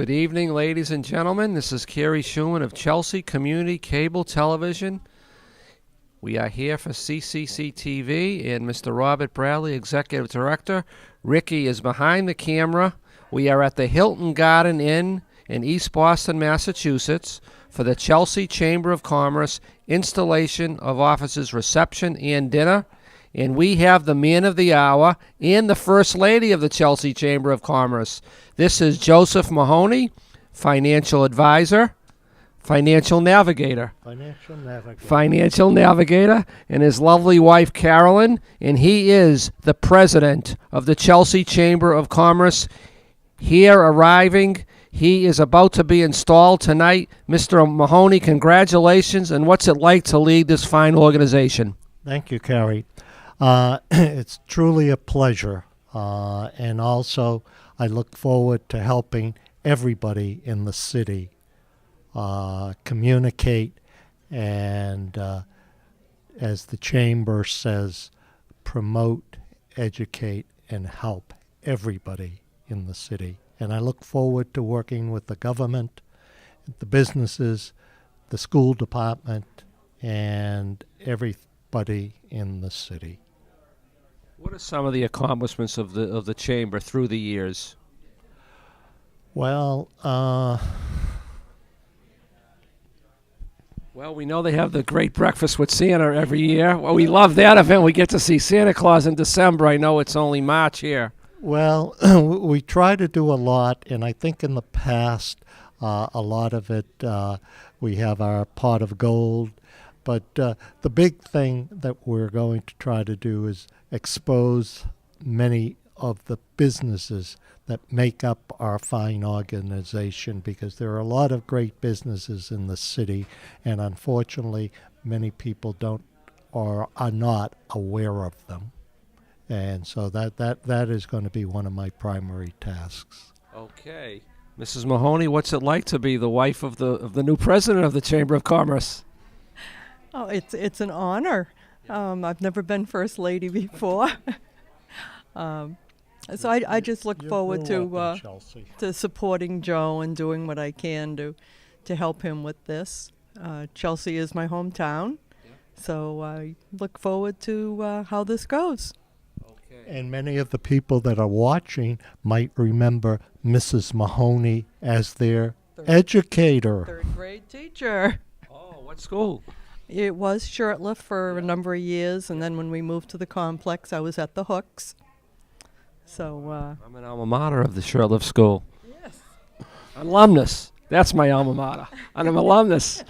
Good evening, ladies and gentlemen. This is Kerry Schumann of Chelsea Community Cable Television. We are here for CCC TV and Mr. Robert Bradley, Executive Director. Ricky is behind the camera. We are at the Hilton Garden Inn in East Boston, Massachusetts for the Chelsea Chamber of Commerce installation of offices reception and dinner. And we have the man of the hour and the First Lady of the Chelsea Chamber of Commerce. This is Joseph Mahoney, financial advisor, financial navigator, and his lovely wife, Carolyn. And he is the president of the Chelsea Chamber of Commerce. Here arriving, he is about to be installed tonight. Mr. Mahoney, congratulations, and what's it like to lead this fine organization? Thank you, Carrie. It's truly a pleasure, and also I look forward to helping everybody in the city communicate and, as the Chamber says, promote, educate, and help everybody in the city. And I look forward to working with the government, the businesses, the school department, and everybody in the city. What are some of the accomplishments of the chamber through the years? Well, we know they have the great breakfast with Santa every year. Well, we love that event. We get to see Santa Claus in December. I know it's only March here. Well, we try to do a lot, and I think in the past, a lot of it, we have our pot of gold. But the big thing that we're going to try to do is expose many of the businesses that make up our fine organization, because there are a lot of great businesses in the city, and unfortunately, many people don't or are not aware of them. And so that is going to be one of my primary tasks. Okay. Mrs. Mahoney, what's it like to be the wife of the new president of the Chamber of Commerce? Oh, it's an honor. I've never been First Lady before. So I just look forward to supporting Joe and doing what I can to help him with this. Chelsea is my hometown, so I look forward to how this goes. And many of the people that are watching might remember Mrs. Mahoney as their educator. Third grade teacher. Oh, what school? It was Shirtliff for a number of years, and then when we moved to the complex, I was at the Hooks. So I'm an alma mater of the Shirtliff School. Yes. Alumnus. That's my alma mater. I'm an alumnus.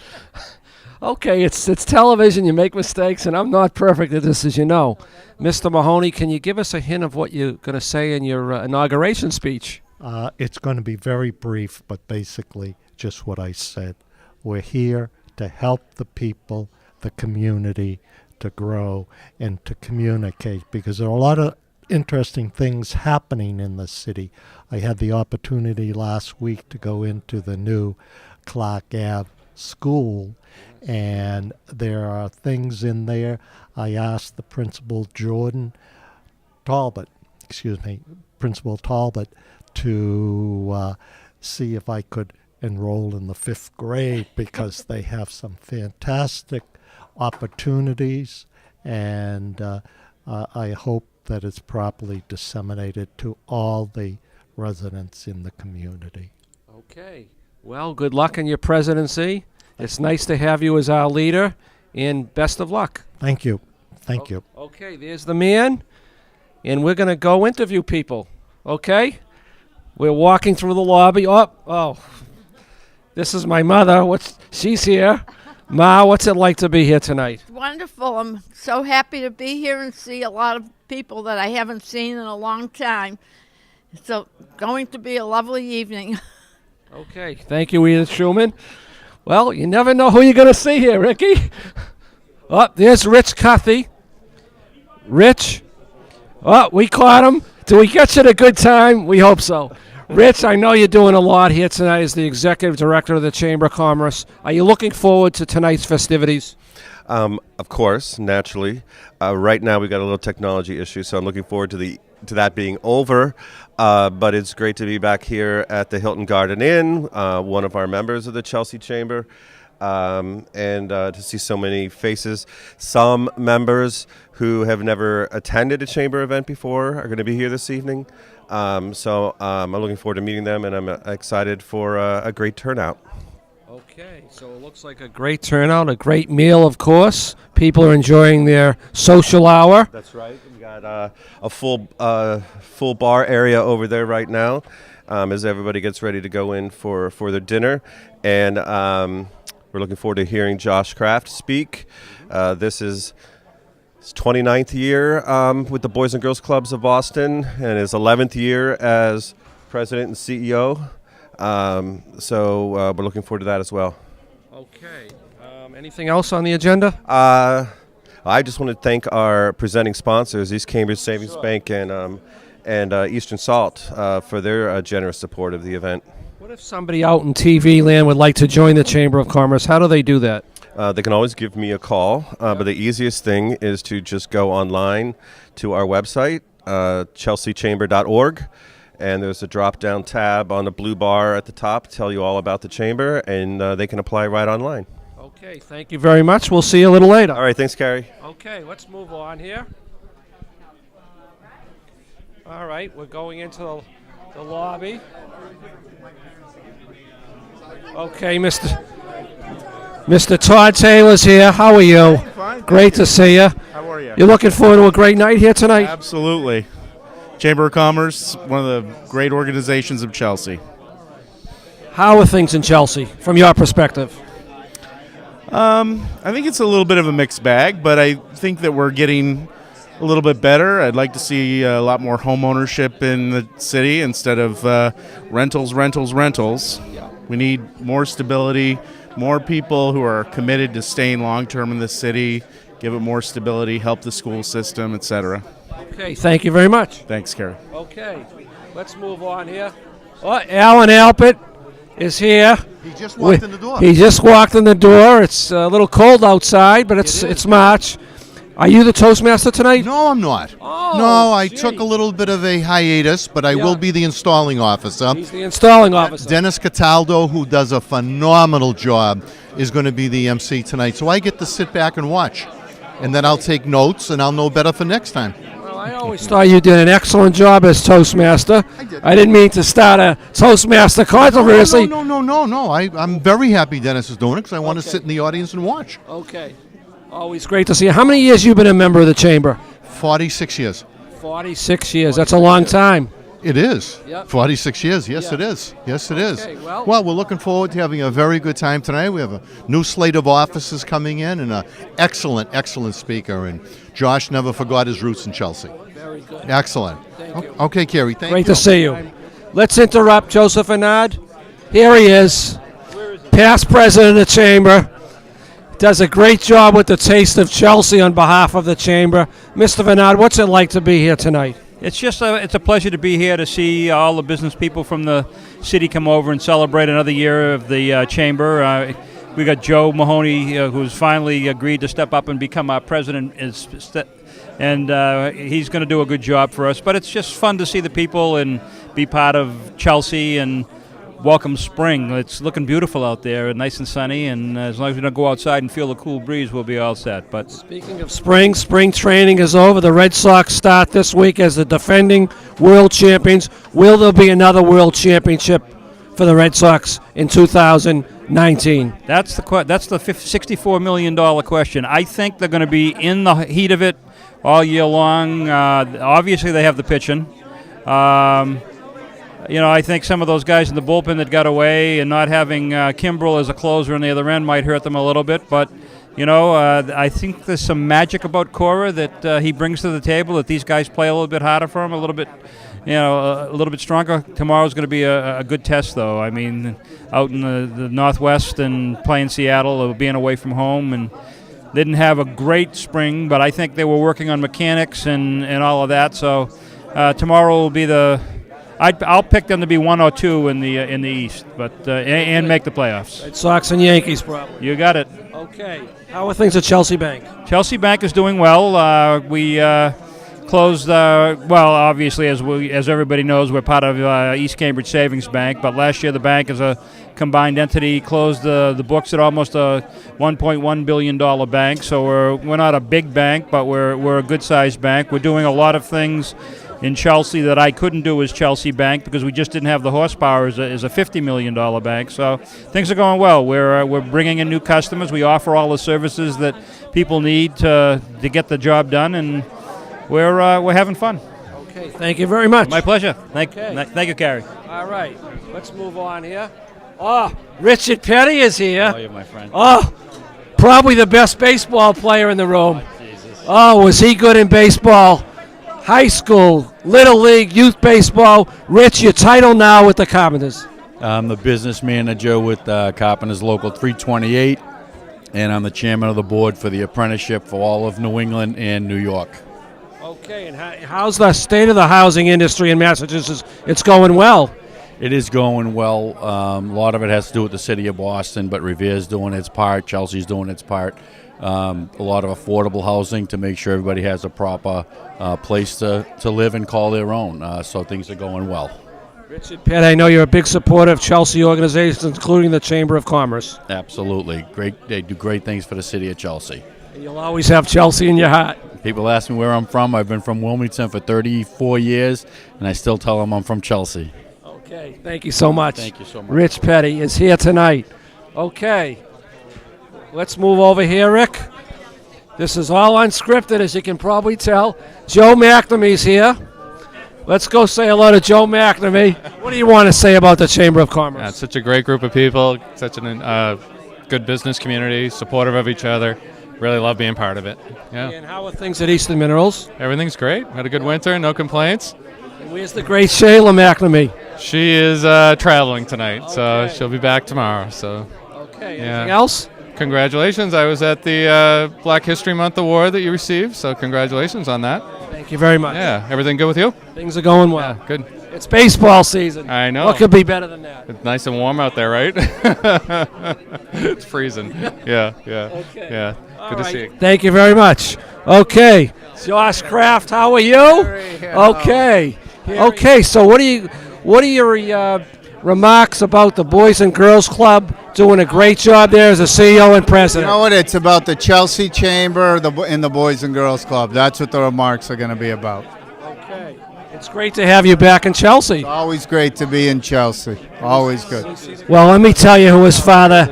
Okay, it's television. You make mistakes, and I'm not perfect at this, as you know. Mr. Mahoney, can you give us a hint of what you're going to say in your inauguration speech? It's going to be very brief, but basically just what I said. We're here to help the people, the community, to grow and to communicate, because there are a lot of interesting things happening in the city. I had the opportunity last week to go into the new Clark Ave school, and there are things in there. I asked the Principal Talbot, to see if I could enroll in the 5th grade, because they have some fantastic opportunities, and I hope that it's properly disseminated to all the residents in the community. Okay. Well, good luck in your presidency. It's nice to have you as our leader, and best of luck. Thank you. Thank you. Okay, there's the man, and we're going to go interview people, okay? We're walking through the lobby. Oh, this is my mother. She's here. Ma, what's it like to be here tonight? It's wonderful. I'm so happy to be here and see a lot of people that I haven't seen in a long time. It's going to be a lovely evening. Okay, thank you, Edith Schumann. Well, you never know who you're going to see here, Ricky. Oh, there's Rich Cuthey. Rich. Oh, we caught him. Do we get you at a good time? We hope so. Rich, I know you're doing a lot here tonight as the Executive Director of the Chamber of Commerce. Are you looking forward to tonight's festivities? Of course, naturally. Right now we've got a little technology issue, so I'm looking forward to the to that being over. But it's great to be back here at the Hilton Garden Inn, one of our members of the Chelsea Chamber, and to see so many faces. Some members who have never attended a Chamber event before are going to be here this evening. So I'm looking forward to meeting them, and I'm excited for a great turnout. Okay, so it looks like a great turnout, a great meal, of course. People are enjoying their social hour. That's right. We got a full bar area over there right now as everybody gets ready to go in for their dinner. And we're looking forward to hearing Josh Kraft speak. This is his 29th year with the Boys and Girls Clubs of Boston and his 11th year as president and CEO. So we're looking forward to that as well. Okay. Anything else on the agenda? I just want to thank our presenting sponsors, East Cambridge Savings Bank and Eastern Salt, for their generous support of the event. What if somebody out in TV land would like to join the Chamber of Commerce? How do they do that? They can always give me a call, but the easiest thing is to just go online to our website, chelseachamber.org. And there's a drop-down tab on the blue bar at the top to tell you all about the chamber, and they can apply right online. Okay, thank you very much. We'll see you a little later. All right, thanks, Carrie. Okay, let's move on here. All right, we're going into the lobby. Okay, Mr. Todd Taylor's here. How are you? Fine. Great to see you. How are you? You're looking forward to a great night here tonight? Absolutely. Chamber of Commerce, one of the great organizations of Chelsea. How are things in Chelsea, from your perspective? I think it's a little bit of a mixed bag, but I think that we're getting a little bit better. I'd like to see a lot more home ownership in the city instead of rentals. We need more stability, more people who are committed to staying long-term in the city, give it more stability, help the school system, etc. Okay, thank you very much. Thanks, Kerry. Okay, let's move on here. Oh, Alan Alpert is here. He just walked in the door. He just walked in the door. It's a little cold outside, but it's March. Are you the Toastmaster tonight? No, I'm not. Oh, no, I gee. took a little bit of a hiatus, but I will be the installing officer. He's the installing officer. Dennis Cataldo, who does a phenomenal job, is going to be the MC tonight. So I get to sit back and watch. And then I'll take notes, and I'll know better for next time. Well, I always thought you did an excellent job as Toastmaster. I did. I didn't mean to start a Toastmaster controversy. No. I'm very happy Dennis is doing it because I want to sit in the audience and watch. Okay. Always great to see you. How many years you been a member of the Chamber? 46 years. 46 years. That's a long time. It is. Yep. 46 years. Yes, Yeah. it is. Yes, it is. Okay, well- we're looking forward to having a very good time tonight. We have a new slate of officers coming in and an excellent speaker. And Josh never forgot his roots in Chelsea. Very good. Excellent. Thank you. Okay, Kerry. Thank Great you. to see you. Let's interrupt Joseph Anad. Here he is, past president of the Chamber. Does a great job with the Taste of Chelsea on behalf of the Chamber. Mr. Vanad, what's it like to be here tonight? It's just it's a pleasure to be here to see all the business people from the city come over and celebrate another year of the Chamber. We got Joe Mahoney, who's finally agreed to step up and become our president, and he's going to do a good job for us. But it's just fun to see the people and be part of Chelsea and welcome spring. It's looking beautiful out there, nice and sunny, and as long as we don't go outside and feel the cool breeze, we'll be all set. But Speaking of spring training is over. The Red Sox start this week as the defending world champions. Will there be another world championship for the Red Sox in 2019? that's the $64 million question. I think they're going to be in the heat of it all year long. Obviously, they have the pitching. I think some of those guys in the bullpen that got away and not having Kimbrel as a closer on the other end might hurt them a little bit. But, I think there's some magic about Cora that he brings to the table, that these guys play a little bit harder for him, a little bit stronger. Tomorrow's going to be a good test, though. I mean, out in the Northwest and playing Seattle, being away from home, and they didn't have a great spring, but I think they were working on mechanics and all of that. So tomorrow will be I'll pick them to be 1 or 2 in the East, but and make the playoffs. Red Sox and Yankees, probably. You got it. Okay. How are things at Chelsea Bank? Chelsea Bank is doing well. We closed. Well, obviously, as everybody knows, we're part of East Cambridge Savings Bank. But last year, the bank, as a combined entity, closed the books at almost a $1.1 billion bank. So we're not a big bank, but we're a good-sized bank. We're doing a lot of things in Chelsea that I couldn't do as Chelsea Bank because we just didn't have the horsepower as a $50 million bank. So things are going well. We're bringing in new customers. We offer all the services that people need to get the job done, and we're having fun. Okay, thank you very much. My pleasure. Thank you, Carrie. All right, let's move on here. Oh, Richard Petty is here. How are you, my friend? Oh, probably the best baseball player in the room. Oh, was he good in baseball? High school, Little League, youth baseball. Rich, your title now with the Carpenters. I'm the business manager with Carpenters Local 328, and I'm the chairman of the board for the apprenticeship for all of New England and New York. Okay, and how's the state of the housing industry in Massachusetts? It's going well. It is going well. A lot of it has to do with the city of Boston, but Revere's doing its part, Chelsea's doing its part. A lot of affordable housing to make sure everybody has a proper place to live and call their own. So things are going well. Richard Petty, I know you're a big supporter of Chelsea organizations, including the Chamber of Commerce. Absolutely. Great. They do great things for the city of Chelsea. And you'll always have Chelsea in your heart. People ask me where I'm from. I've been from Wilmington for 34 years, and I still tell them I'm from Chelsea. Okay, thank you so much. Thank you so much. Rich Petty is here tonight. Okay, let's move over here, Rick. This is all unscripted, as you can probably tell. Joe McNamee's here. Let's go say hello to Joe McNamee. What do you want to say about the Chamber of Commerce? It's such a great group of people, such a good business community, supportive of each other. Really love being part of it. Yeah. And how are things at Eastern Minerals? Everything's great. Had a good winter, no complaints. And where's the great Shayla McNamee? She is traveling tonight, so she'll be back tomorrow. So. Okay. Anything else? Congratulations. I was at the Black History Month award that you received, so congratulations on that. Thank you very much. Yeah. Everything good with you? Things are going well. Yeah, good. It's baseball season. I know. What could be better than that? It's nice and warm out there, right? It's freezing. Yeah. Okay. Yeah. Good to see you. Thank you very much. Okay. Josh Kraft, how are you? Okay. Okay, so what are your remarks about the Boys and Girls Club doing a great job there as a CEO and president? You know what? It's about the Chelsea Chamber and the Boys and Girls Club. That's what the remarks are going to be about. Okay. It's great to have you back in Chelsea. It's always great to be in Chelsea. Always good. Well, let me tell you who his father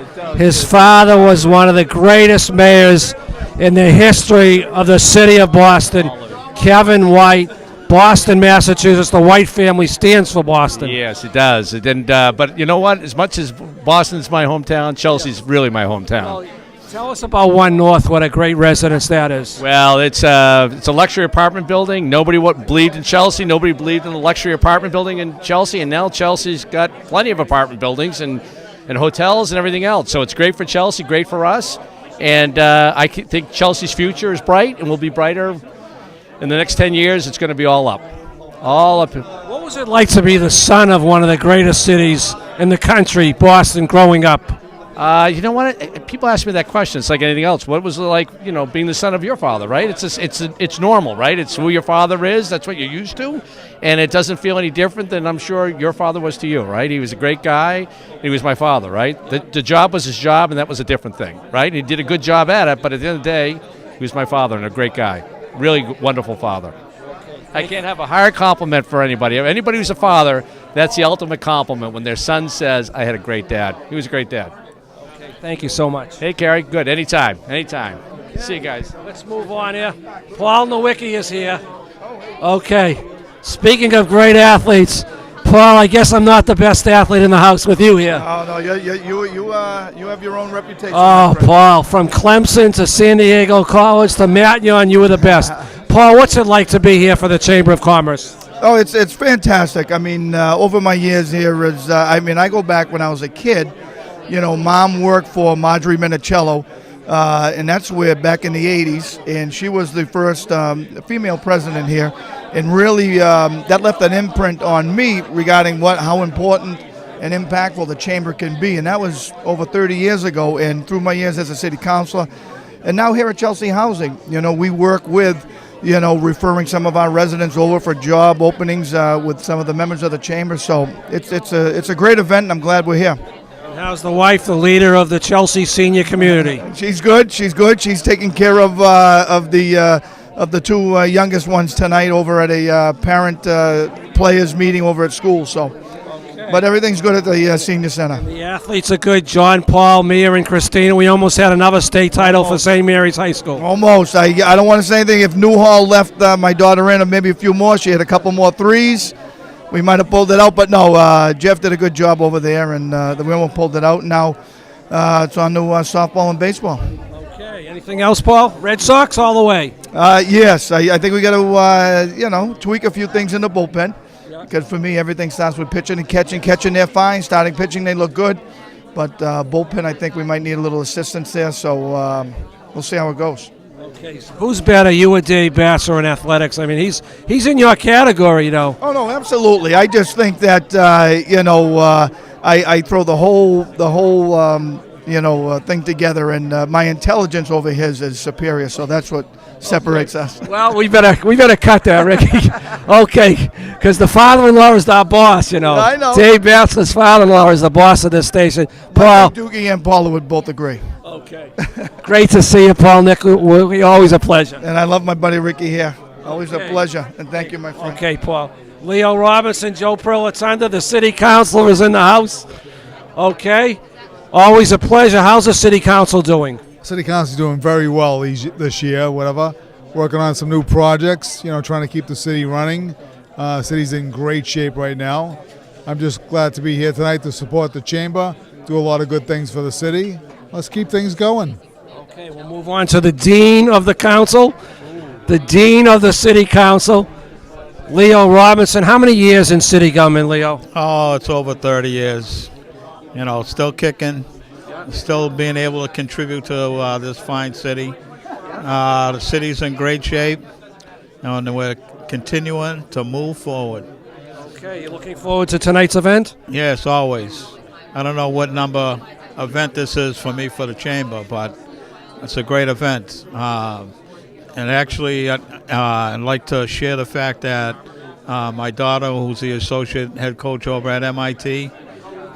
was one of the greatest mayors in the history of the city of Boston, Kevin White. Boston, Massachusetts. The White family stands for Boston. Yes, it does. But you know what? As much as Boston's my hometown, Chelsea's really my hometown. Well, tell us about One North. What a great residence that is. Well, it's a luxury apartment building. Nobody believed in Chelsea. Nobody believed in the luxury apartment building in Chelsea, and now Chelsea's got plenty of apartment buildings and hotels and everything else. So it's great for Chelsea, great for us, and I think Chelsea's future is bright and will be brighter. In the next 10 years, it's going to be all up. All up. What was it like to be the son of one of the greatest cities in the country, Boston, growing up? You know what? People ask me that question. It's like anything else. What was it like, being the son of your father, right? It's normal, right? It's who your father is. That's what you're used to. And it doesn't feel any different than I'm sure your father was to you, right? He was a great guy. He was my father, right? The job was his job, and that was a different thing, right? He did a good job at it, but at the end of the day, he was my father and a great guy. Really wonderful father. I can't have a higher compliment for anybody. Anybody who's a father, that's the ultimate compliment when their son says, I had a great dad. He was a great dad. Okay, thank you so much. Hey, Carrie. Good. Anytime. See you guys. Let's move on here. Paul Nowicki is here. Okay. Speaking of great athletes, Paul, I guess I'm not the best athlete in the house with you here. Oh, no, you have your own reputation. Oh, Paul, from Clemson to San Diego College to Matyon, you were the best. Paul, what's it like to be here for the Chamber of Commerce? Oh, it's fantastic. I mean, over my years here I go back when I was a kid. Mom worked for Marjorie Minicello, and that's where back in the 80s, and she was the first female president here. And really, that left an imprint on me regarding how important and impactful the chamber can be. And that was over 30 years ago. And through my years as a city councilor, and now here at Chelsea Housing, we work with, referring some of our residents over for job openings with some of the members of the chamber. So it's a great event, and I'm glad we're here. How's the wife, the leader of the Chelsea senior community? She's good. She's taking care of the two youngest ones tonight over at a parent players meeting over at school. So, but everything's good at the senior center. The athletes are good. John, Paul, Mia, and Christina. We almost had another state title for St. Mary's High School. Almost. I don't want to say anything. If Newhall left my daughter in, or maybe a few more, she had a couple more threes. We might have pulled it out, but no, Jeff did a good job over there, and the women pulled it out. Now it's on to softball and baseball. Okay, anything else, Paul? Red Sox all the way. Yes, I think we got to, tweak a few things in the bullpen. Because for me, everything starts with pitching and catching. Catching, they're fine. Starting pitching, they look good. But bullpen, I think we might need a little assistance there, so we'll see how it goes. Okay, so who's better, you or Dave Basser in athletics? I mean, he's in your category, Oh no, absolutely. I just think that I throw the whole thing together, and my intelligence over his is superior. So that's what separates us. Well, we better cut that, Ricky. Okay, because the father-in-law is our boss. I know. Dave Basser's father-in-law is the boss of this station. Paul. Doogie and Paula would both agree. Okay. Great to see you, Paul. Nick, always a pleasure. And I love my buddy Ricky here. Always a pleasure. And thank you, my friend. Okay, Paul. Leo Robinson, Joe Perlitunda, the city councilor, is in the house. Okay. Always a pleasure. How's the city council doing? City council is doing very well this year, working on some new projects, trying to keep the city running. City's in great shape right now. I'm just glad to be here tonight to support the chamber, do a lot of good things for the city. Let's keep things going. Okay, we'll move on to the dean of the council, the dean of the city council, Leo Robinson. How many years in city government, Leo? Oh, it's over 30 years. Still kicking, still being able to contribute to this fine city. The city's in great shape, and we're continuing to move forward. Okay, you looking forward to tonight's event? Yes, always. I don't know what number event this is for me for the chamber, but it's a great event. And actually, I'd like to share the fact that my daughter, who's the associate head coach over at MIT,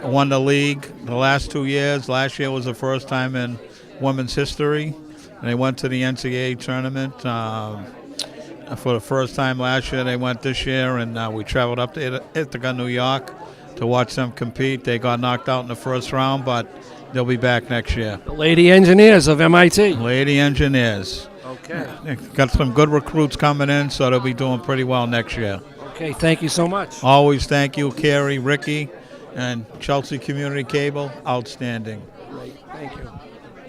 won the league the last 2 years. Last year was the first time in women's history. And they went to the NCAA tournament for the first time last year. They went this year, and we traveled up to Ithaca, New York, to watch them compete. They got knocked out in the first round, but they'll be back next year. The Lady Engineers of MIT. Lady Engineers. Okay. Got some good recruits coming in, so they'll be doing pretty well next year. Okay, thank you so much. Always thank you, Carrie, Ricky, and Chelsea Community Cable. Outstanding. Great, thank you.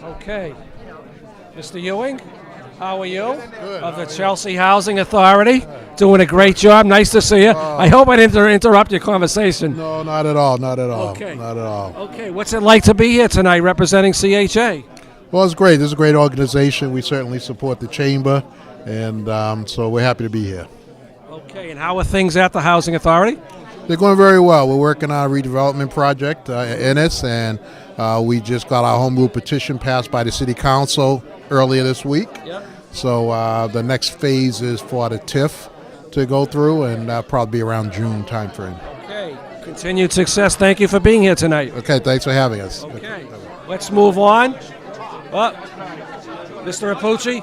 Okay. Mr. Ewing, how are you? Good. Of the Chelsea Housing Authority. Doing a great job. Nice to see you. I hope I didn't interrupt your conversation. No, not at all. Not at all. Okay. Not at all. Okay, what's it like to be here tonight representing CHA? Well, it's great. This is a great organization. We certainly support the chamber, and so we're happy to be here. Okay, and how are things at the Housing Authority? They're going very well. We're working on a redevelopment project in it, and we just got our home rule petition passed by the city council earlier this week. Yep. So the next phase is for the TIF to go through, and that'll probably be around June timeframe. Okay, continued success. Thank you for being here tonight. Okay, thanks for having us. Okay, let's move on. Mr. Rapucci,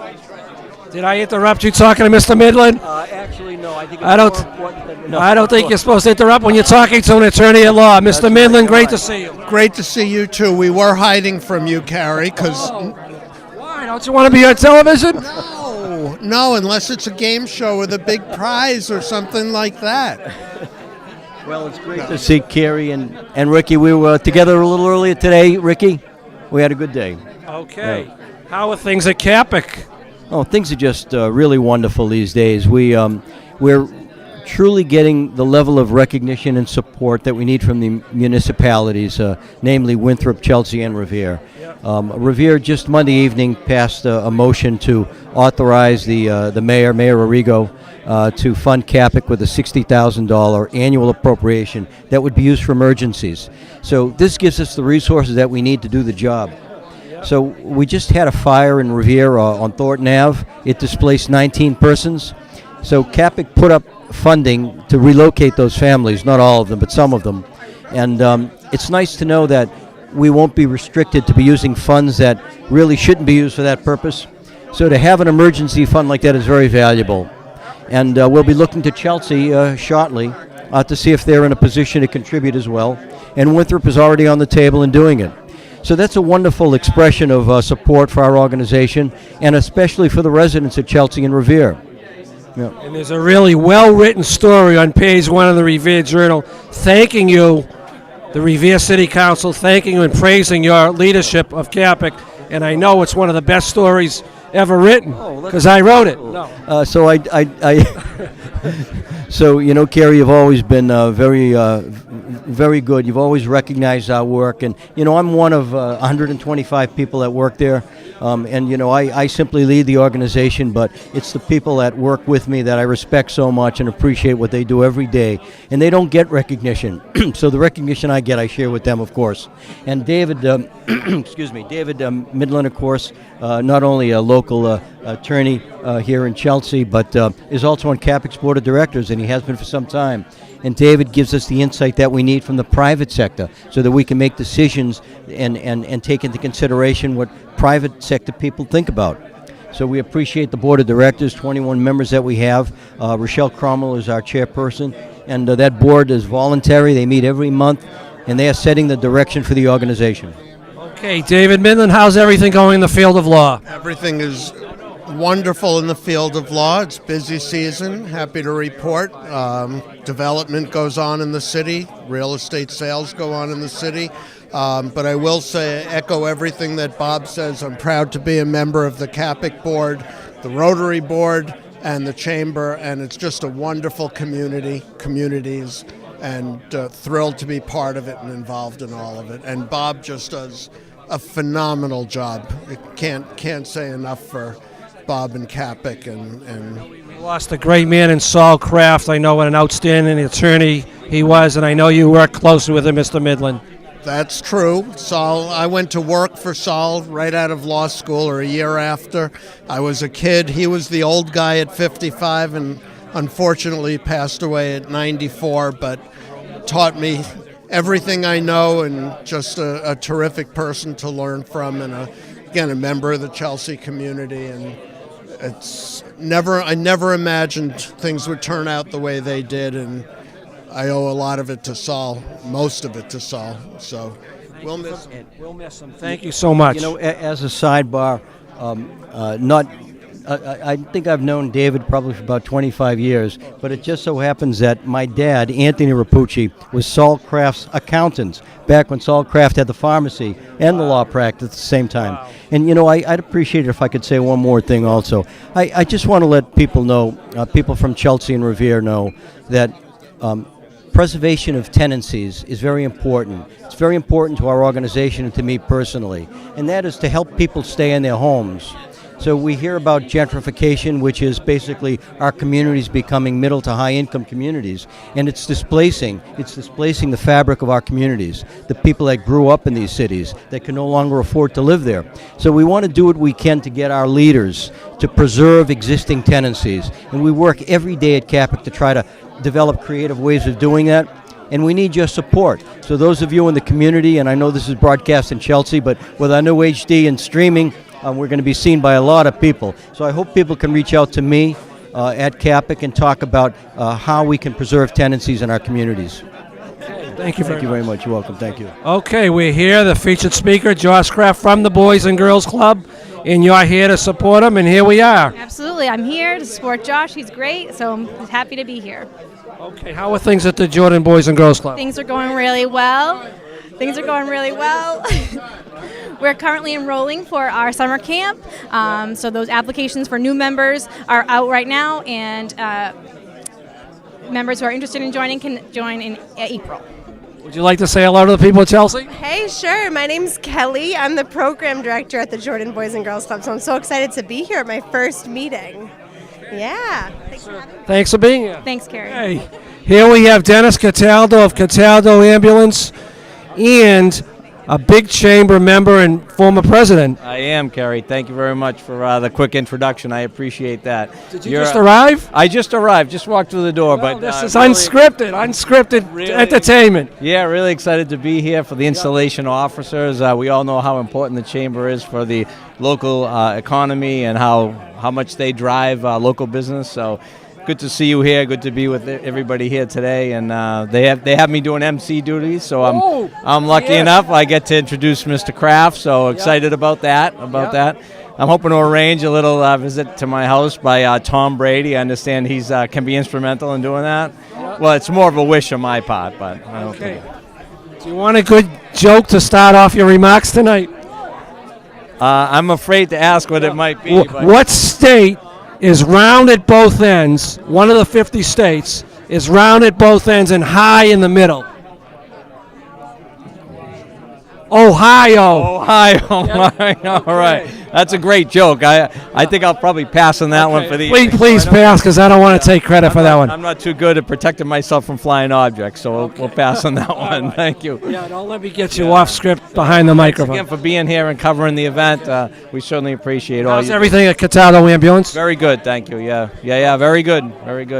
did I interrupt you talking to Mr. Midland? Actually, no. I think it's I don't. more important than, no, I don't think you're supposed to interrupt when you're talking to an attorney at law. Mr. Midland, great to see you. Great to see you too. We were hiding from you, Carrie, because Why? Don't you want to be on television? no, unless it's a game show with a big prize or something like that. Well, it's great to see Carrie and Ricky. We were together a little earlier today, Ricky. We had a good day. Okay. Yeah. How are things at Capic? Oh, things are just really wonderful these days. We're truly getting the level of recognition and support that we need from the municipalities, namely Winthrop, Chelsea, and Revere. Revere just Monday evening passed a motion to authorize the mayor, Mayor Arrigo, to fund Capic with a $60,000 annual appropriation that would be used for emergencies. So this gives us the resources that we need to do the job. So we just had a fire in Revere on Thornton Ave. It displaced 19 persons. So CAPIC put up funding to relocate those families, not all of them, but some of them. And it's nice to know that we won't be restricted to be using funds that really shouldn't be used for that purpose. So to have an emergency fund like that is very valuable. And we'll be looking to Chelsea shortly to see if they're in a position to contribute as well. And Winthrop is already on the table and doing it. So that's a wonderful expression of support for our organization, and especially for the residents of Chelsea and Revere. Yeah. And there's a really well-written story on page 1 of the Revere Journal thanking you, the Revere City Council, thanking you and praising your leadership of CAPIC. And I know it's one of the best stories ever written because I wrote it. No. So, you know, Carrie, you've always been very good. You've always recognized our work. And, you know, I'm one of 125 people that work there. And, you know, I simply lead the organization, but it's the people that work with me that I respect so much and appreciate what they do every day. And they don't get recognition. So the recognition I get, I share with them, of course. And David, David Midland, of course, not only a local attorney here in Chelsea, but is also on CAPIC's board of directors, and he has been for some time. And David gives us the insight that we need from the private sector so that we can make decisions and take into consideration what private sector people think about. So we appreciate the board of directors, 21 members that we have. Rochelle Cromwell is our chairperson, and that board is voluntary. They meet every month, and they are setting the direction for the organization. Okay, David Midland, how's everything going in the field of law? Everything is wonderful in the field of law. It's busy season. Happy to report. Development goes on in the city. Real estate sales go on in the city. But I will say, echo everything that Bob says. I'm proud to be a member of the CAPIC board, the Rotary board, and the Chamber, and it's just a wonderful communities, and thrilled to be part of it and involved in all of it. And Bob just does a phenomenal job. I can't say enough for Bob and CAPIC. And we lost a great man in Saul Kraft. I know what an outstanding attorney he was, and I know you worked closely with him, Mr. Midland. That's true. Saul, I went to work for Saul right out of law school, or a year after. I was a kid. He was the old guy at 55 and unfortunately passed away at 94, but taught me everything I know, and just a terrific person to learn from, and again, a member of the Chelsea community. And I never imagined things would turn out the way they did, and I owe a lot of it to Saul, most of it to Saul. So we'll miss him. We'll miss him. Thank you so much. You know, as a sidebar, I think I've known David probably for about 25 years, but it just so happens that my dad, Anthony Rapucci, was Saul Kraft's accountant back when Saul Kraft had the pharmacy and the law practice at the same time. Wow. And, you know, I'd appreciate it if I could say one more thing also. I just want to let people know, people from Chelsea and Revere know, that preservation of tenancies is very important. It's very important to our organization and to me personally, and that is to help people stay in their homes. So we hear about gentrification, which is basically our communities becoming middle to high income communities, and it's displacing the fabric of our communities, the people that grew up in these cities that can no longer afford to live there. So we want to do what we can to get our leaders to preserve existing tenancies, and we work every day at CAPIC to try to develop creative ways of doing that, and we need your support. So those of you in the community, and I know this is broadcast in Chelsea, but with our new HD and streaming, we're going to be seen by a lot of people. So I hope people can reach out to me at CAPIC and talk about how we can preserve tenancies in our communities. Thank you very much. You're welcome. Thank you. Okay, we're here, the featured speaker, Josh Kraft from the Boys and Girls Club, and you're here to support him, and here we are. Absolutely. I'm here to support Josh. He's great, so I'm happy to be here. Okay, how are things at the Jordan Boys and Girls Club? Things are going really well. We're currently enrolling for our summer camp, so those applications for new members are out right now, and members who are interested in joining can join in April. Would you like to say hello to the people of Chelsea? Hey, sure. My name's Kelly. I'm the program director at the Jordan Boys and Girls Club, so I'm so excited to be here at my first meeting. Yeah. Thanks for being here. Thanks, Carrie. Hey, here we have Dennis Cataldo of Cataldo Ambulance and a big chamber member and former president. I am, Kerry. Thank you very much for the quick introduction. I appreciate that. Did you just arrive? I just arrived. Just walked through the door. Well, but this is really, unscripted entertainment. Yeah, really excited to be here for the installation officers. We all know how important the chamber is for the local economy and how much they drive local business. So good to see you here. Good to be with everybody here today. And they have me doing MC duties, so I'm lucky enough. I get to introduce Mr. Kraft. So excited about that. I'm hoping to arrange a little visit to my house by Tom Brady. I understand he's can be instrumental in doing that. Well, it's more of a wish on my part, but I don't think. Do you want a good joke to start off your remarks tonight? I'm afraid to ask what it might be. But What state is round at both ends? One of the 50 states is round at both ends and high in the middle. Ohio. All right. That's a great joke. I think I'll probably pass on that one for the Please pass, because I don't want to take credit for that one. I'm not too good at protecting myself from flying objects, so we'll pass on that one. Thank you. Yeah, don't let me get you off script behind the microphone. Thanks again for being here and covering the event. We certainly appreciate all. How's everything at Cataldo Ambulance? Very good, thank you. Yeah, very good.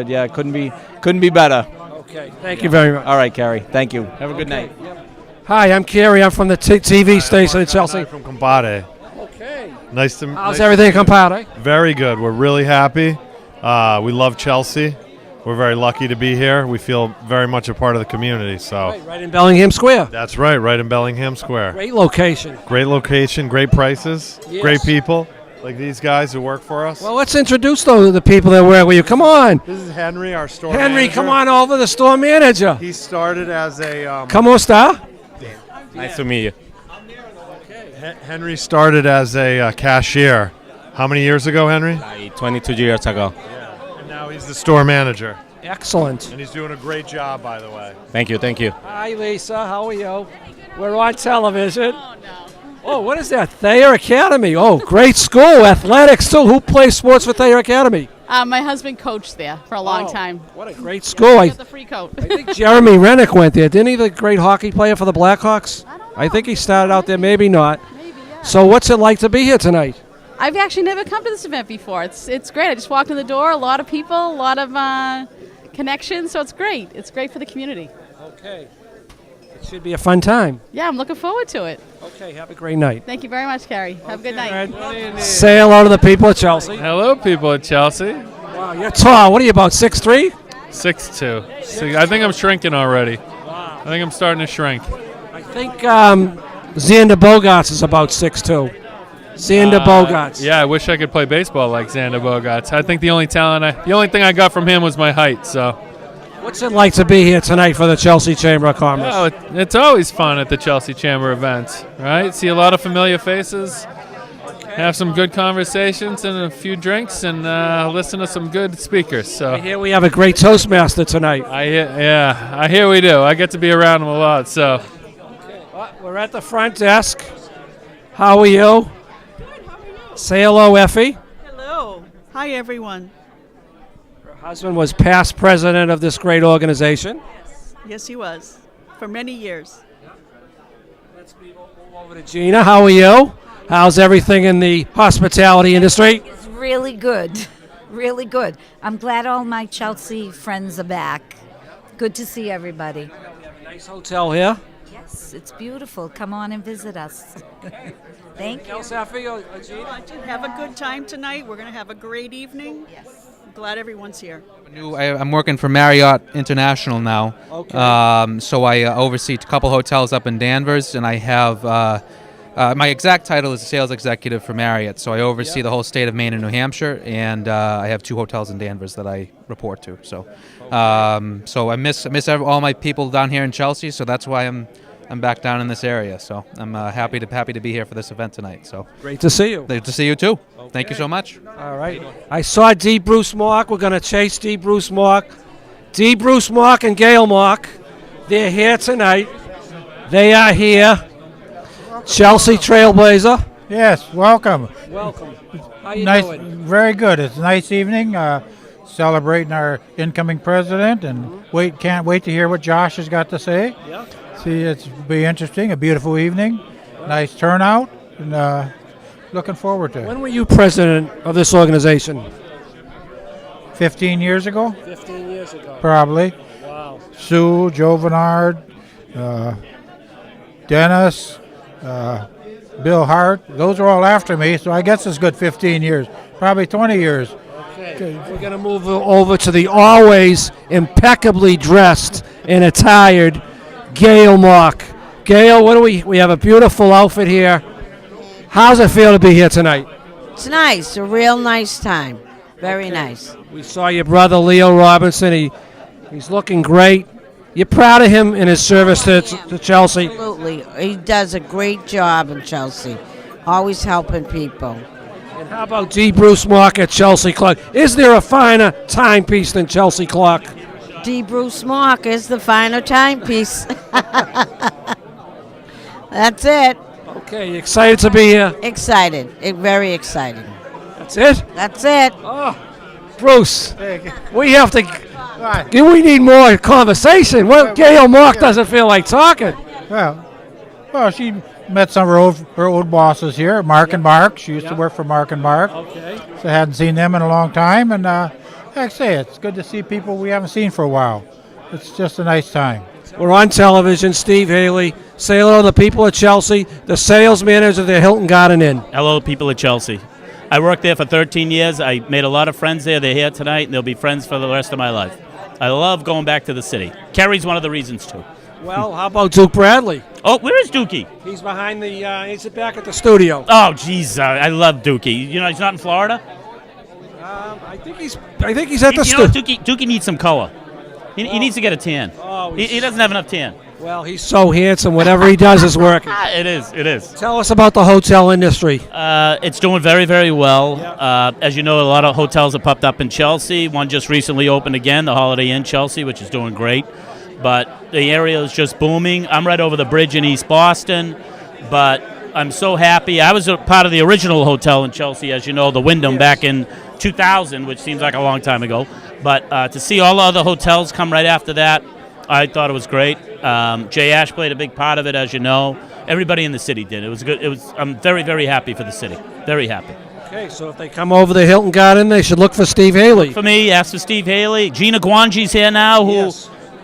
Yeah, couldn't be better. Okay, thank you very much. All right, Kerry. Thank you. Have a good night. Hi, I'm Kerry. I'm from the TV station in Chelsea. From Compare. Okay. Nice to. How's everything, Compare? Very good. We're really happy. We love Chelsea. We're very lucky to be here. We feel very much a part of the community. So. Right in Bellingham Square. That's right in Bellingham Square. Great location. Great prices, Yes. great people like these guys who work for us. Well, let's introduce the people that work with you. Come on. This is Henry, our store Henry, manager. come on over, the store manager. He started as a. ¿Cómo está? Nice to meet you. Henry started as a cashier. How many years ago, Henry? 22 years ago. And now he's the store manager. Excellent. And he's doing a great job, by the way. Thank you. Hi, Lisa. How are you? We're on television. Oh, what is that? Thayer Academy. Oh, great school. Athletics, too. Who plays sports for Thayer Academy? My husband coached there for a long time. What a great school. I got the free coat. I think Jeremy Rennick went there. Didn't he, the great hockey player for the Blackhawks? I think he started out there. Maybe not. So what's it like to be here tonight? I've actually never come to this event before. It's great. I just walked in the door. A lot of people, a lot of connections. So it's great. It's great for the community. Okay. It should be a fun time. Yeah, I'm looking forward to it. Okay, have a great night. Thank you very much, Carrie. Have a good night. Say hello to the people at Chelsea. Hello, people at Chelsea. Wow, you're tall. What are you, about 6'3"? 6'2". I think I'm shrinking already. I think I'm starting to shrink. I think Xander Bogaerts is about 6'2". Xander Bogaerts. Yeah, I wish I could play baseball like Xander Bogaerts. I think the only thing I got from him was my height. So. What's it like to be here tonight for the Chelsea Chamber of Commerce? Oh, it's always fun at the Chelsea Chamber events, right? See a lot of familiar faces, have some good conversations and a few drinks, and listen to some good speakers. So I hear we have a great Toastmaster tonight. I hear we do. I get to be around them a lot. So we're at the front desk. How are you? Say hello, Effie. Hello. Hi, everyone. Her husband was past president of this great organization. Yes, he was. For many years. Let's move over to Gina. How are you? How's everything in the hospitality industry? It's really good. Really good. I'm glad all my Chelsea friends are back. Good to see everybody. We have a nice hotel here. Yes, it's beautiful. Come on and visit us. Thank you. I did have a good time tonight. We're going to have a great evening. Yes. I'm glad everyone's here. I'm working for Marriott International now. Okay. So I oversee a couple hotels up in Danvers, and I have my exact title is sales executive for Marriott. So I oversee the whole state of Maine and New Hampshire, and I have 2 hotels in Danvers that I report to. So, so I miss all my people down here in Chelsea. So that's why I'm back down in this area. So I'm happy to be here for this event tonight. So great to see you. Great to see you too. Okay. Thank you so much. All right. I saw D. Bruce Mock. We're going to chase D. Bruce Mock. D. Bruce Mock and Gail Mock. They're here tonight. They are here. Chelsea Trailblazer. Yes, welcome. Welcome. How you nice, doing? Very good. It's a nice evening. celebrating our incoming president, and can't wait to hear what Josh has got to say. See, it's be interesting. A beautiful evening, nice turnout, and looking forward to it. When were you president of this organization? 15 years ago, 15 years ago. probably. Wow. Sue, Joe Bernard, Dennis, Bill Hart. Those are all after me, so I guess it's good 15 years, probably 20 years. Okay. We're going to move over to the always impeccably dressed and attired Gail Mock. Gail, what do we have a beautiful outfit here. How's it feel to be here tonight? It's nice, a real nice time. Very nice. We saw your brother Leo Robinson. He's looking great. You're proud of him in his service to Chelsea. Absolutely. He does a great job in Chelsea, always helping people. And how about D. Bruce Mock at Chelsea Clock? Is there a finer timepiece than Chelsea Clock? D. Bruce Mock is the finer timepiece. That's it. Okay, you excited to be here? Excited. Very excited. That's it? That's it. Oh, Bruce, we have to... We need more conversation. Well, Gail Mock doesn't feel like talking. Well, she met some of her old bosses here, Mark and Mark. She used to work for Mark and Mark. Okay. So I hadn't seen them in a long time, and like I say, it's good to see people we haven't seen for a while. It's just a nice time. We're on television. Steve Haley, say hello to the people of Chelsea, the sales manager of the Hilton Garden Inn. Hello, people of Chelsea. I worked there for 13 years. I made a lot of friends there. They're here tonight, and they'll be friends for the rest of my life. I love going back to the city. Kerry's one of the reasons, too. Well, how about Duke Bradley? Oh, where is Dookie? He's behind the, he's back at the studio. Oh, jeez, I love Dookie. You know, he's not in Florida? I think he's at the studio. Dookie needs some color. He needs to get a tan. Oh, he doesn't have enough tan. Well, he's so handsome. Whatever he does is working. It is. Tell us about the hotel industry. It's doing very, very well. As you know, a lot of hotels have popped up in Chelsea. One just recently opened again, the Holiday Inn Chelsea, which is doing great. But the area is just booming. I'm right over the bridge in East Boston, but I'm so happy. I was a part of the original hotel in Chelsea, as you know, the Wyndham, back in 2000, which seems like a long time ago. But to see all the other hotels come right after that, I thought it was great. Jay Ash played a big part of it, as you know. Everybody in the city did. It was good. I'm very, very happy for the city. Very happy. Okay, so if they come over the Hilton Garden, they should look for Steve Haley. For me, ask for Steve Haley. Gina Guangi's here now, who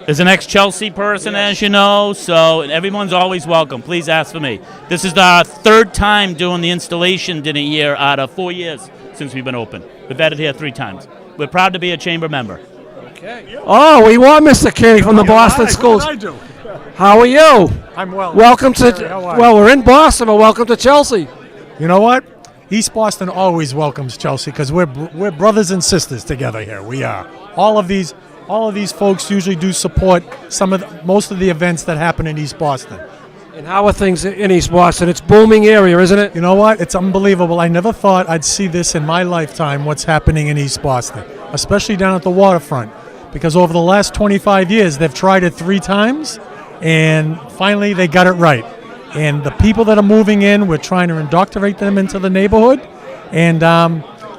is an ex-Chelsea person, as you know. So everyone's always welcome. Please ask for me. This is our third time doing the installation dinner here out of 4 years since we've been open. We've had it here 3 times. We're proud to be a chamber member. Okay. Oh, we want Mr. Kenny from the Boston Schools. What did I do? How are you? I'm well. Welcome to, well, we're in Boston, but welcome to Chelsea. You know what? East Boston always welcomes Chelsea because we're brothers and sisters together here. We are. All of these folks usually do support most of the events that happen in East Boston. And how are things in East Boston? It's a booming area, isn't it? You know what? It's unbelievable. I never thought I'd see this in my lifetime, what's happening in East Boston, especially down at the waterfront. Because over the last 25 years, they've tried it 3 times, and finally they got it right. And the people that are moving in, we're trying to indoctrinate them into the neighborhood, and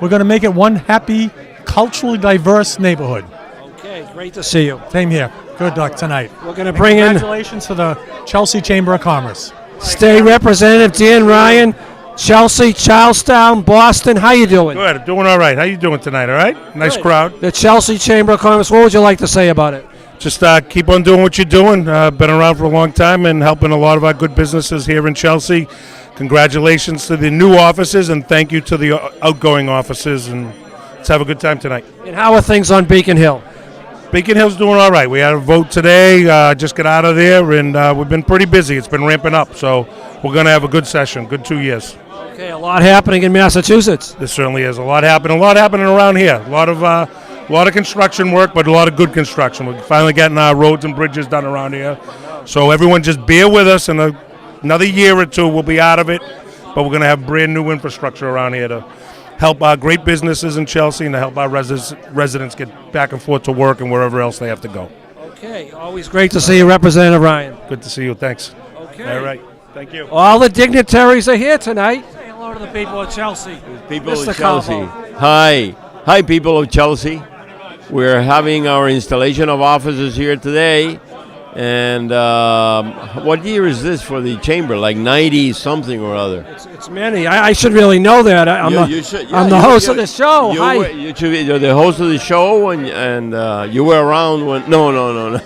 we're going to make it one happy, culturally diverse neighborhood. Okay, great to see you. Same here. Good luck tonight. We're going to bring in... Congratulations to the Chelsea Chamber of Commerce. State Representative Dan Ryan, Chelsea, Charlestown, Boston. How you doing? Good. Doing all right. How you doing tonight, all right? Nice Good. crowd. The Chelsea Chamber of Commerce. What would you like to say about it? Just keep on doing what you're doing. Been around for a long time and helping a lot of our good businesses here in Chelsea. Congratulations to the new offices and thank you to the outgoing offices. And let's have a good time tonight. And how are things on Beacon Hill? Beacon Hill's doing all right. We had a vote today. Just got out of there, and we've been pretty busy. It's been ramping up, so we're going to have a good session, good 2 years. Okay, a lot happening in Massachusetts. There certainly is. A lot happening around here. A lot of construction work, but a lot of good construction. We're finally getting our roads and bridges done around here. So everyone just bear with us, and another year or 2 we'll be out of it, but we're going to have brand new infrastructure around here to help our great businesses in Chelsea and to help our residents get back and forth to work and wherever else they have to go. Okay, always great to see you, Representative Ryan. Good to see you. Thanks. Okay. All right. Thank you. All the dignitaries are here tonight. Say hello to the people of Chelsea. People Mr. of Chelsea. Calvo. Hi, people of Chelsea. We're having our installation of offices here today. And what year is this for the chamber? Like 90 something or other. It's many. I should really know that. I'm the host of the show. Hi. You're the host of the show, and you were around when. No.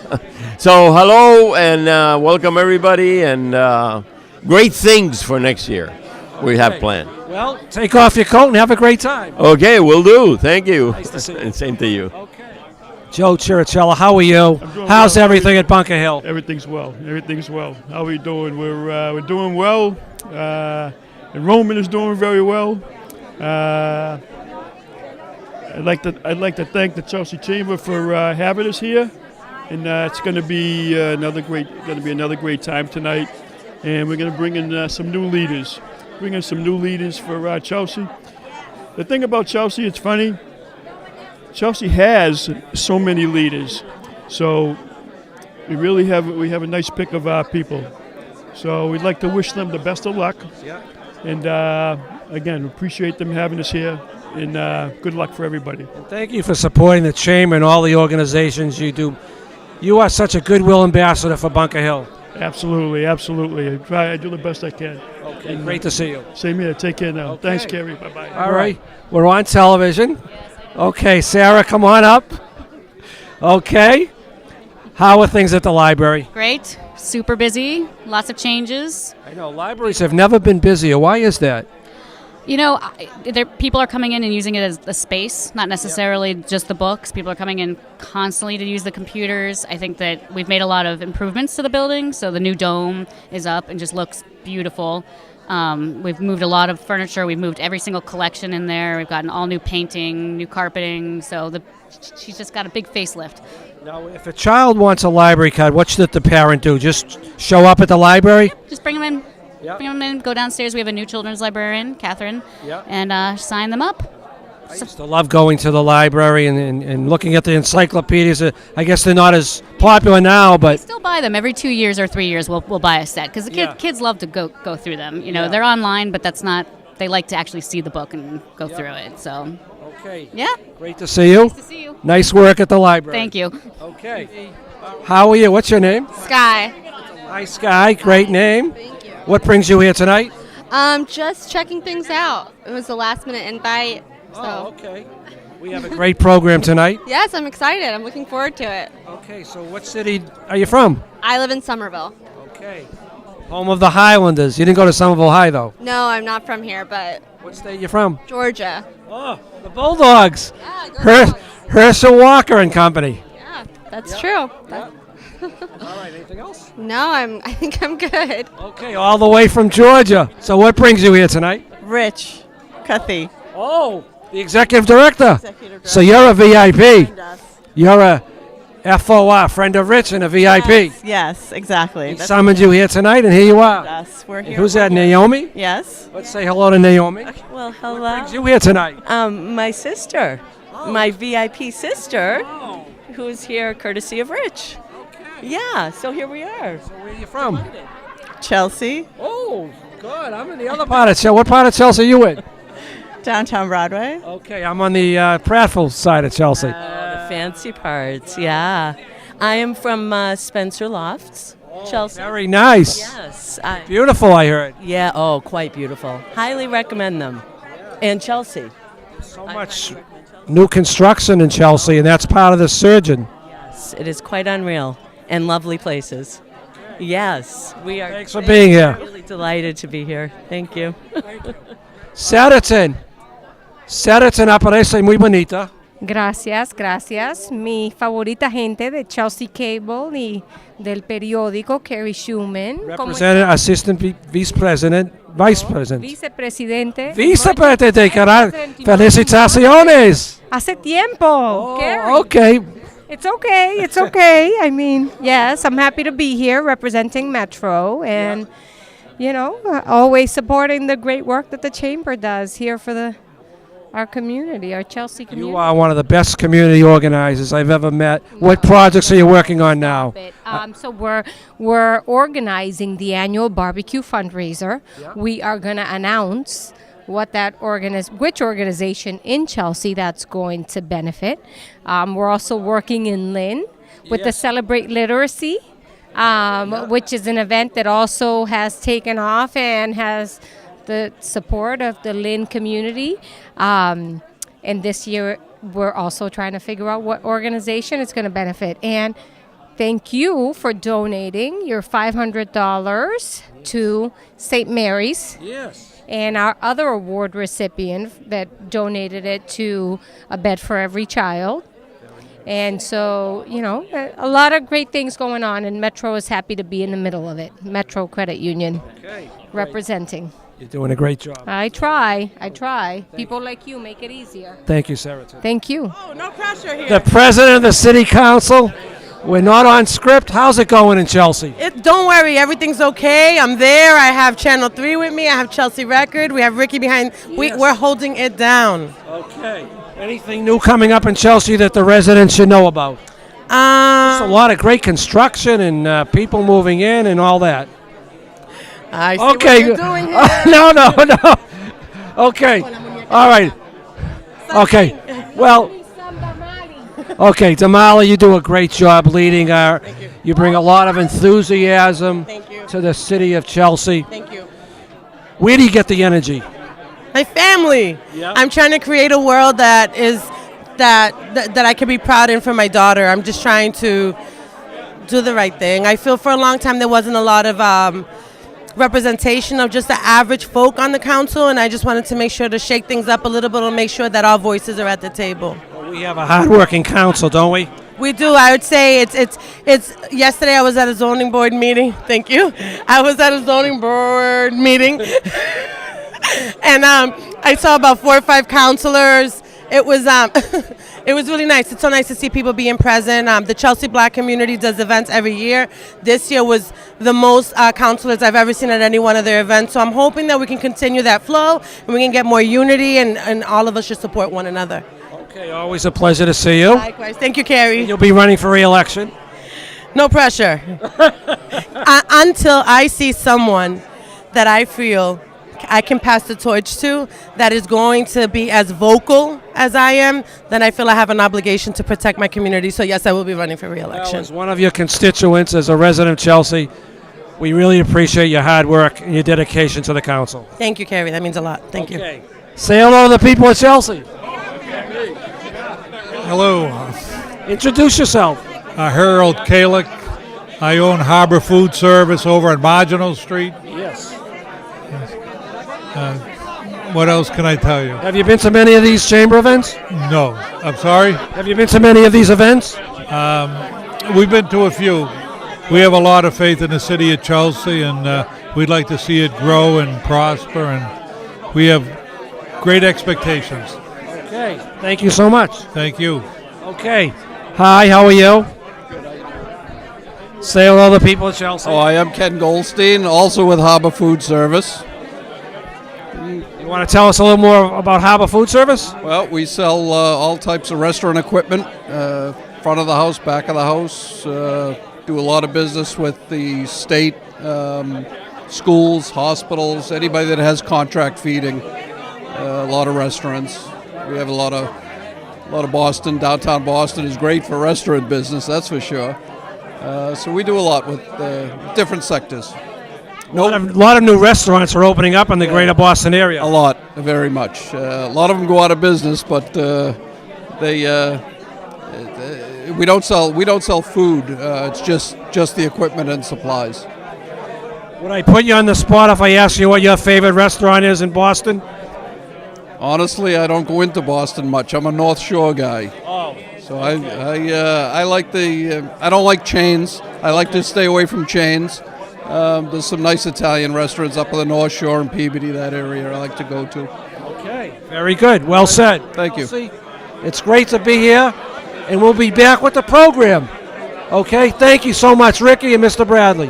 So hello and welcome everybody, and great things for next year. We have planned. Well, take off your coat and have a great time. Okay, will do. Thank you. Nice to see you. And same to you. Joe Chiricello, how are you? How's everything at Bunker Hill? Everything's well. Everything's well. How are we doing? We're doing well. Enrollment is doing very well. I'd like to thank the Chelsea Chamber for having us here, and it's going to be another great time tonight. And we're going to bring in some new leaders. Bring in some new leaders for Chelsea. The thing about Chelsea, it's funny. Chelsea has so many leaders, so we have a nice pick of our people. So we'd like to wish them the best of luck, and again, appreciate them having us here, and good luck for everybody. Thank you for supporting the chamber and all the organizations you do. You are such a goodwill ambassador for Bunker Hill. Absolutely. I do the best I can. Okay, great to see you. Same here. Take care now. Thanks, Kerry. Bye-bye. All right, we're on television. Okay, Sarah, come on up. Okay. How are things at the library? Great. Super busy. Lots of changes. I know, libraries have never been busier. Why is that? You know, people are coming in and using it as a space, not necessarily just the books. People are coming in constantly to use the computers. I think that we've made a lot of improvements to the building, so the new dome is up and just looks beautiful. We've moved a lot of furniture. We've moved every single collection in there. We've gotten all new painting, new carpeting. So she's just got a big facelift. Now, if a child wants a library card, what should the parent do? Just show up at the library? Just bring them in. Yep. Bring them in. Go downstairs. We have a new children's librarian, Catherine, Yep. and sign them up. I used to love going to the library and looking at the encyclopedias. I guess they're not as popular now, but Still buy them every 2 years or 3 years. We'll buy a set because the kids love to go through them. You know, they're online, but that's not. They like to actually see the book and go through it. So. Okay. Yeah. Great to see you. Nice to see you. Nice work at the library. Thank you. Okay. How are you? What's your name? Sky. Hi, Sky. Great name. Thank you. What brings you here tonight? Just checking things out. It was a last minute invite. So. Oh, okay. We have a great program tonight. Yes, I'm excited. I'm looking forward to it. Okay, so what city are you from? I live in Somerville. Okay. Home of the Highlanders. You didn't go to Somerville High, though. No, I'm not from here, but. What state are you from? Georgia. Oh, the Bulldogs. Herschel Walker and Company. Yeah, that's true. All right, anything else? No, I think I'm good. Okay, all the way from Georgia. So what brings you here tonight? Rich Cuthy. Oh, the executive director. So you're a VIP. You're a FOR, friend of Rich, and a VIP. Yes, exactly. He summoned you here tonight, and here you are. Yes, we're here. Who's that, Naomi? Yes. Let's say hello to Naomi. Well, hello. What brings you here tonight? My sister, my VIP sister, who's here courtesy of Rich. Okay. Yeah, so here we are. So where are you from? Chelsea. Oh, good. I'm in the other part of Chelsea. What part of Chelsea are you in? Downtown Broadway. Okay, I'm on the Prattville side of Chelsea. The fancy parts, yeah. I am from Spencer Lofts, Chelsea. Very nice. Yes. Beautiful, I heard. Yeah, quite beautiful. Highly recommend them. And Chelsea. So much new construction in Chelsea, and that's part of the surgeon. Yes, it is quite unreal and lovely places. Yes, we are. Thanks for being here. Really delighted to be here. Thank you. Saraten aparece muy bonita. Gracias. Mi favorita gente de Chelsea Cable y del periódico, Carrie Schumann. Representative, Assistant Vice President. Vicepresidente. Vicepresidente, caray. Felicitaciones. Hace tiempo. Carrie. Okay. It's okay. I mean, yes, I'm happy to be here representing Metro and, always supporting the great work that the Chamber does here for our community, our Chelsea community. You are one of the best community organizers I've ever met. What projects are you working on now? So we're organizing the annual barbecue fundraiser. Yeah. We are going to announce which organization in Chelsea that's going to benefit. We're also working in Lynn with the Celebrate Literacy, which is an event that also has taken off and has the support of the Lynn community. And this year, we're also trying to figure out what organization it's going to benefit. And thank you for donating your $500 to St. Mary's. Yes. And our other award recipient that donated it to A Bed for Every Child. And so, you know, a lot of great things going on, and Metro is happy to be in the middle of it. Metro Credit Union representing. You're doing a great job. I try. People like you make it easier. Thank you, Sarah. Thank you. Oh, no pressure here. The president of the city council. We're not on script. How's it going in Chelsea? Don't worry, everything's okay. I'm there. I have Channel 3 with me. I have Chelsea Record. We have Ricky behind. We're holding it down. Okay. Anything new coming up in Chelsea that the residents should know about? There's a lot of great construction and people moving in and all that. I see okay. what you're doing here. No. Okay. All right. Okay. Well. Okay, Damali, you do a great job leading our. You bring a lot of enthusiasm to the city of Chelsea. Thank you. Where do you get the energy? My family. Yeah. I'm trying to create a world that is that I can be proud in for my daughter. I'm just trying to do the right thing. I feel for a long time there wasn't a lot of representation of just the average folk on the council, and I just wanted to make sure to shake things up a little bit and make sure that our voices are at the table. We have a hardworking council, don't we? We do. I would say it's. Yesterday I was at a zoning board meeting. Thank you. I was at a zoning board meeting, and I saw about 4 or 5 counselors. It was it was really nice. It's so nice to see people being present. The Chelsea Black community does events every year. This year was the most counselors I've ever seen at any one of their events. So I'm hoping that we can continue that flow and we can get more unity, and all of us should support one another. Okay, always a pleasure to see you. Likewise. Thank you, Carrie. You'll be running for re-election. No pressure. Until I see someone that I feel I can pass the torch to that is going to be as vocal as I am, then I feel I have an obligation to protect my community. So yes, I will be running for re-election. Well, as one of your constituents, as a resident of Chelsea, we really appreciate your hard work and your dedication to the council. Thank you, Carrie. That means a lot. Thank you. Say hello to the people of Chelsea. Hello. Introduce yourself. Harold Kalick. I own Harbor Food Service over at Marginal Street. Yes. What else can I tell you? Have you been to many of these chamber events? No. I'm sorry? Have you been to many of these events? We've been to a few. We have a lot of faith in the city of Chelsea, and we'd like to see it grow and prosper, and we have great expectations. Okay. Thank you so much. Thank you. Okay. Hi, how are you? Say hello to the people of Chelsea. Oh, I am Ken Goldstein, also with Harbor Food Service. You want to tell us a little more about Harbor Food Service? Well, we sell all types of restaurant equipment, front of the house, back of the house. Do a lot of business with the state, schools, hospitals, anybody that has contract feeding. A lot of restaurants. We have a lot of Boston. Downtown Boston is great for restaurant business, that's for sure. So we do a lot with different sectors. A lot of new restaurants are opening up in the greater Boston area. A lot, very much. A lot of them go out of business, but we don't sell food. It's just the equipment and supplies. Would I put you on the spot if I ask you what your favorite restaurant is in Boston? Honestly, I don't go into Boston much. I'm a North Shore guy. Oh. So I like I don't like chains. I like to stay away from chains. There's some nice Italian restaurants up on the North Shore and Peabody, that area I like to go to. Okay, very good. Well said. Thank you. It's great to be here, and we'll be back with the program. Okay, thank you so much, Ricky and Mr. Bradley.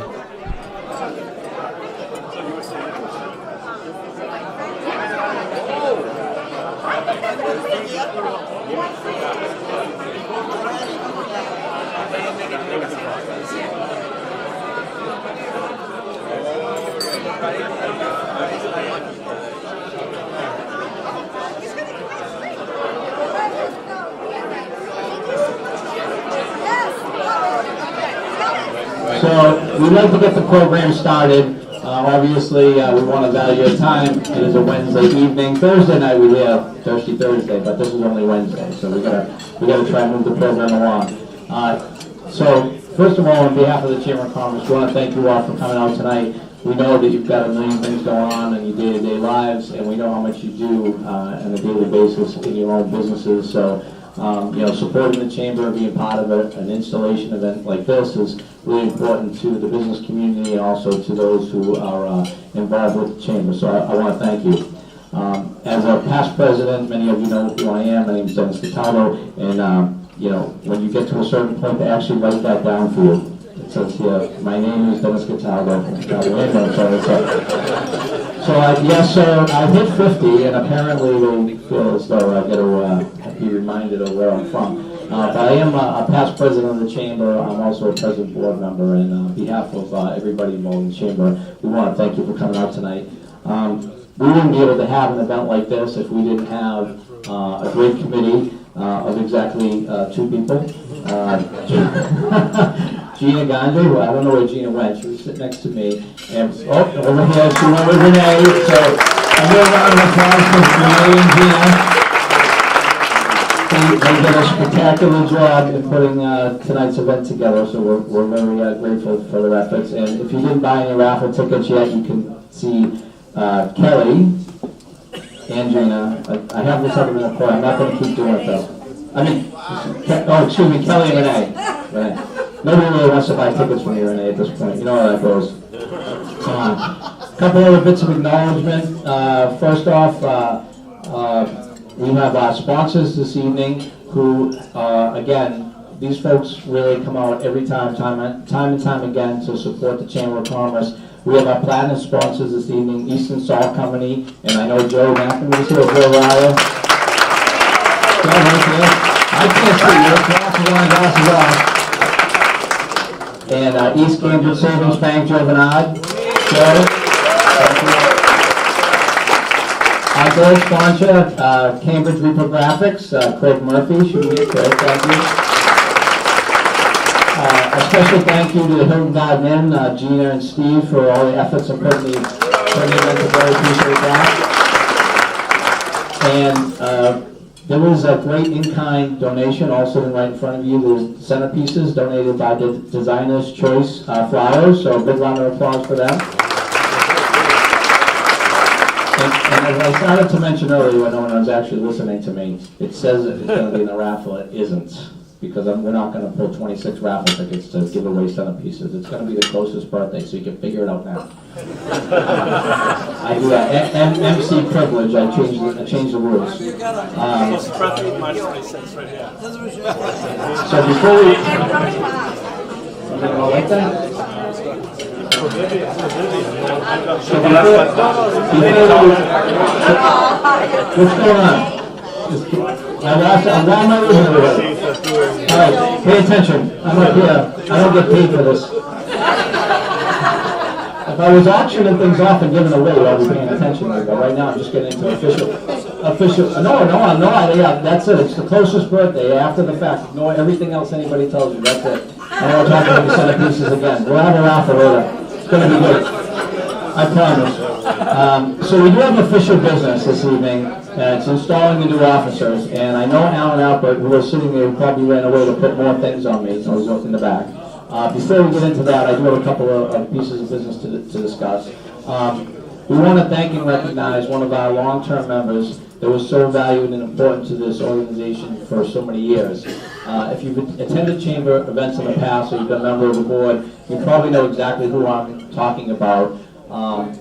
we'd like to get the program started. Obviously, we want to value your time. It is a Wednesday evening. Thursday night we have Thirsty Thursday, but this is only Wednesday, so we gotta try and move the program along. So first of all, on behalf of the Chamber of Commerce, we want to thank you all for coming out tonight. We know that you've got a million things going on in your day-to-day lives, and we know how much you do on a daily basis in your own businesses. So, supporting the Chamber and being part of an installation event like this is really important to the business community and also to those who are involved with the Chamber. So I want to thank you. As a past president, many of you know who I am. My name is Dennis Cataldo, and when you get to a certain point, they actually write that down for you. It says here, my name is Dennis Cataldo. So yes, sir, I hit 50, and apparently they feel as though I got to be reminded of where I'm from. But I am a past president of the Chamber. I'm also a president board member, and on behalf of everybody involved in the Chamber, we want to thank you for coming out tonight. We wouldn't be able to have an event like this if we didn't have a great committee of exactly two people. Gina Gondry, who I don't know where Gina went. She was sitting next to me. And over here, she went with Renee. So a real round of applause for Renee and Gina. They did a spectacular job in putting tonight's event together. So we're very grateful for their efforts. And if you didn't buy any raffle tickets yet, you can see Kelly and Gina. I have this up in the report. I'm not going to keep doing it though. Kelly and Renee. Nobody really wants to buy tickets from you, Renee, at this point. You know how that goes. Come on. A couple other bits of acknowledgement. First off, we have our sponsors this evening who, again, these folks really come out every time and time again to support the Chamber of Commerce. We have our platinum sponsors this evening, Eastern Salt Company, and I know Joe McNamee is here, Joe Ryer. I can't see you. Glasses off. And East Cambridge Savings Bank, Joe Bernard. Joe. Our gold sponsor, Cambridge Reprographics, Craig Murphy. Should we get Craig? Thank you. A special thank you to the Hilton Garden Inn, Gina and Steve, for all the efforts in putting the event together. Appreciate that. And there was a great in-kind donation also right in front of you. There's centerpieces donated by the Designer's Choice Flowers, so a big round of applause for them. And as I started to mention earlier when no one was actually listening to me, it says that it's going to be in the raffle. It isn't, because we're not going to pull 26 raffle tickets to give away centerpieces. It's going to be the closest birthday, so you can figure it out now. I do that. MC privilege. I changed the rules. So before we... like that? What's going on? I'm not losing everybody. All right, pay attention. I'm up here. I don't get paid for this. If I was auctioning things off and giving away, I'd be paying attention to it. But right now, I'm just getting into official. No, I'm not. Yeah, that's it. It's the closest birthday after the fact. Ignore everything else anybody tells you. That's it. I don't want to talk about the centerpieces again. We'll have a raffle later. It's going to be good. I promise. So we do have official business this evening. It's installing the new officers. And I know Alan Albert, who was sitting there, probably ran away to put more things on me. So I was in the back. Before we get into that, I do have a couple of pieces of business to discuss. We want to thank and recognize one of our long-term members that was so valued and important to this organization for so many years. If you've attended Chamber events in the past or you've been a member of the board, you probably know exactly who I'm talking about,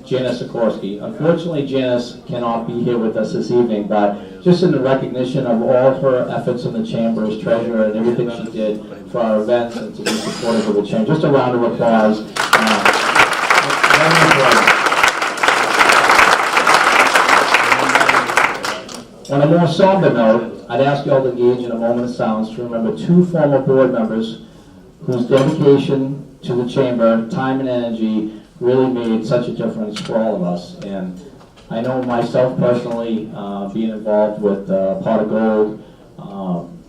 Janice Sikorsky. Unfortunately, Janice cannot be here with us this evening, but just in the recognition of all her efforts in the Chamber as treasurer and everything she did for our events and to be supportive of the Chamber. Just a round of applause. On a more somber note, I'd ask you all to engage in a moment of silence to remember two former board members whose dedication to the Chamber, time and energy, really made such a difference for all of us. And I know myself personally, being involved with Pot of Gold,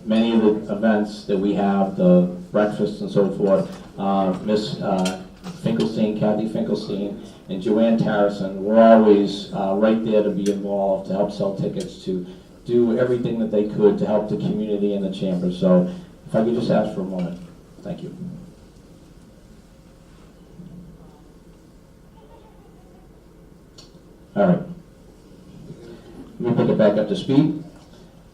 many of the events that we have, the breakfasts and so forth, Miss Finkelstein, Kathy Finkelstein, and Joanne Tarrison. We're always right there to be involved, to help sell tickets, to do everything that they could to help the community and the chamber. So if I could just ask for a moment. Thank you. All right. Let me pick it back up to speed.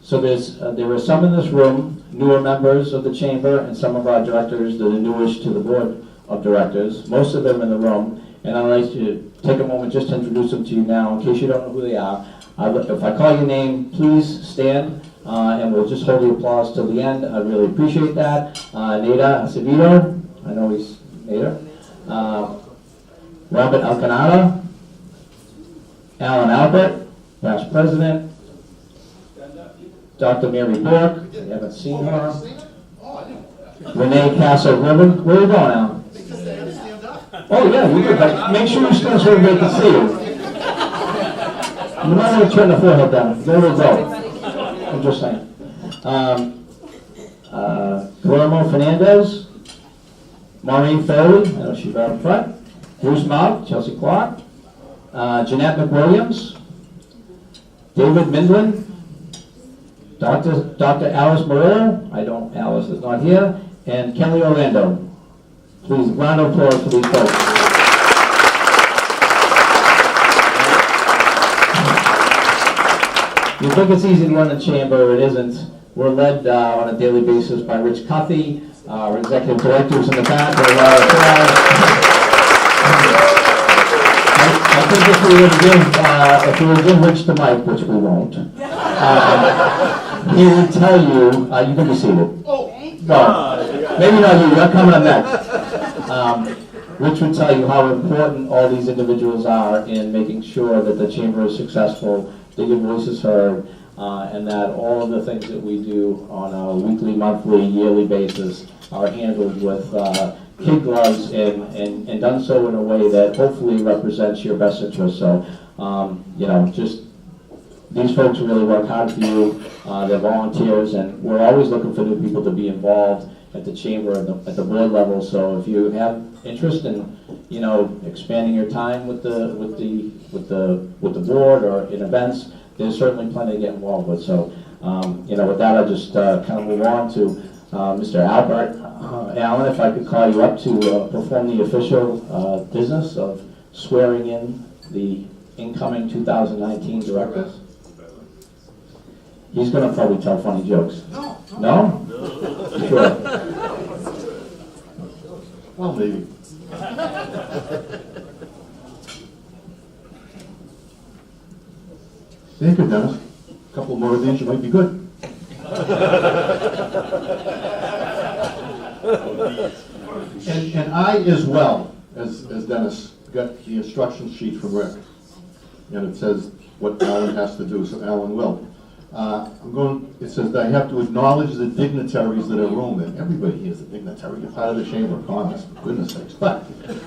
So there are some in this room, newer members of the chamber, and some of our directors that are newish to the board of directors. Most of them in the room, and I'd like to take a moment just to introduce them to you now, in case you don't know who they are. If I call your name, please stand, and we'll just hold the applause till the end. I really appreciate that. Neda Acevedo, I know he's Neda. Robert Alcanada, Alan Albert, past president. Dr. Mary Bork, we haven't seen her. Renee Castle-Ribbon, where are you going, Alan? Oh yeah, you could, make sure you stand so everybody can see you. You might want to turn the forehead down. There we go. I'm just saying. Guillermo Fernandez, Maureen Foley, I know she's right up front. Bruce Mount, Chelsea Clark, Jeanette McWilliams, David Mindlin, Dr. Alice Moreira, Alice is not here, and Kelly Orlando. Please, round of applause for these folks. You think it's easy to run a chamber, it isn't. We're led on a daily basis by Rich Cuthey, our executive directors in the back. I think if we were to give Rich the mic, which we won't, he would tell you, you can be seated. No, maybe not you, you're coming up next. Rich would tell you how important all these individuals are in making sure that the chamber is successful, they get voices heard, and that all of the things that we do on a weekly, monthly, yearly basis are handled with kid gloves and done so in a way that hopefully represents your best interests. So, just these folks really work hard for you. They're volunteers, and we're always looking for new people to be involved at the chamber, at the board level. So if you have interest in, expanding your time with the board or in events, there's certainly plenty to get involved with. So, with that, I'll just kind of move on to Mr. Albert. Alan, if I could call you up to perform the official business of swearing in the incoming 2019 directors. He's going to probably tell funny jokes. No? Sure. Well, maybe. Thank you, Dennis. A couple more of these, you might be good. And I, as well as Dennis, got the instruction sheet from Rick, and it says what Alan has to do, so Alan will. It says that I have to acknowledge the dignitaries that are roaming. Everybody here is a dignitary. You're part of the Chamber of Commerce, for goodness sakes. But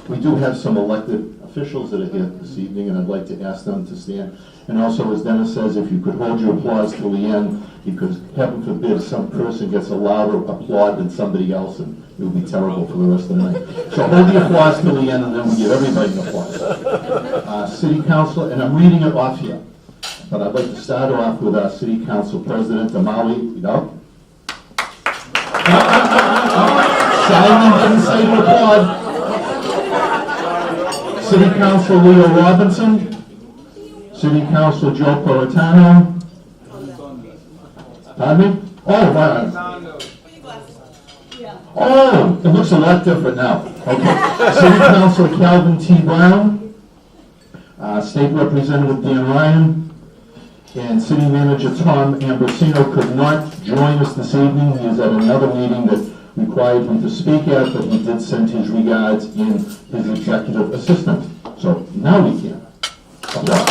we do have some elected officials that are here this evening, and I'd like to ask them to stand. And also, as Dennis says, if you could hold your applause till the end, because heaven forbid some person gets a louder applaud than somebody else, and it would be terrible for the rest of the night. So hold the applause till the end, and then we give everybody an applause. City Council, and I'm reading it off here, but I'd like to start off with our City Council President, Damali, Simon didn't say to applaud. City Council Leo Robinson. City Council Joe Politano. Pardon me? Oh, right. Oh, it looks a lot different now. Okay. City Council Calvin T. Brown. State Representative Dan Ryan. And City Manager Tom Ambrosino could not join us this evening. He is at another meeting that required him to speak at, but he did send his regards in his executive assistant. So now we can applaud.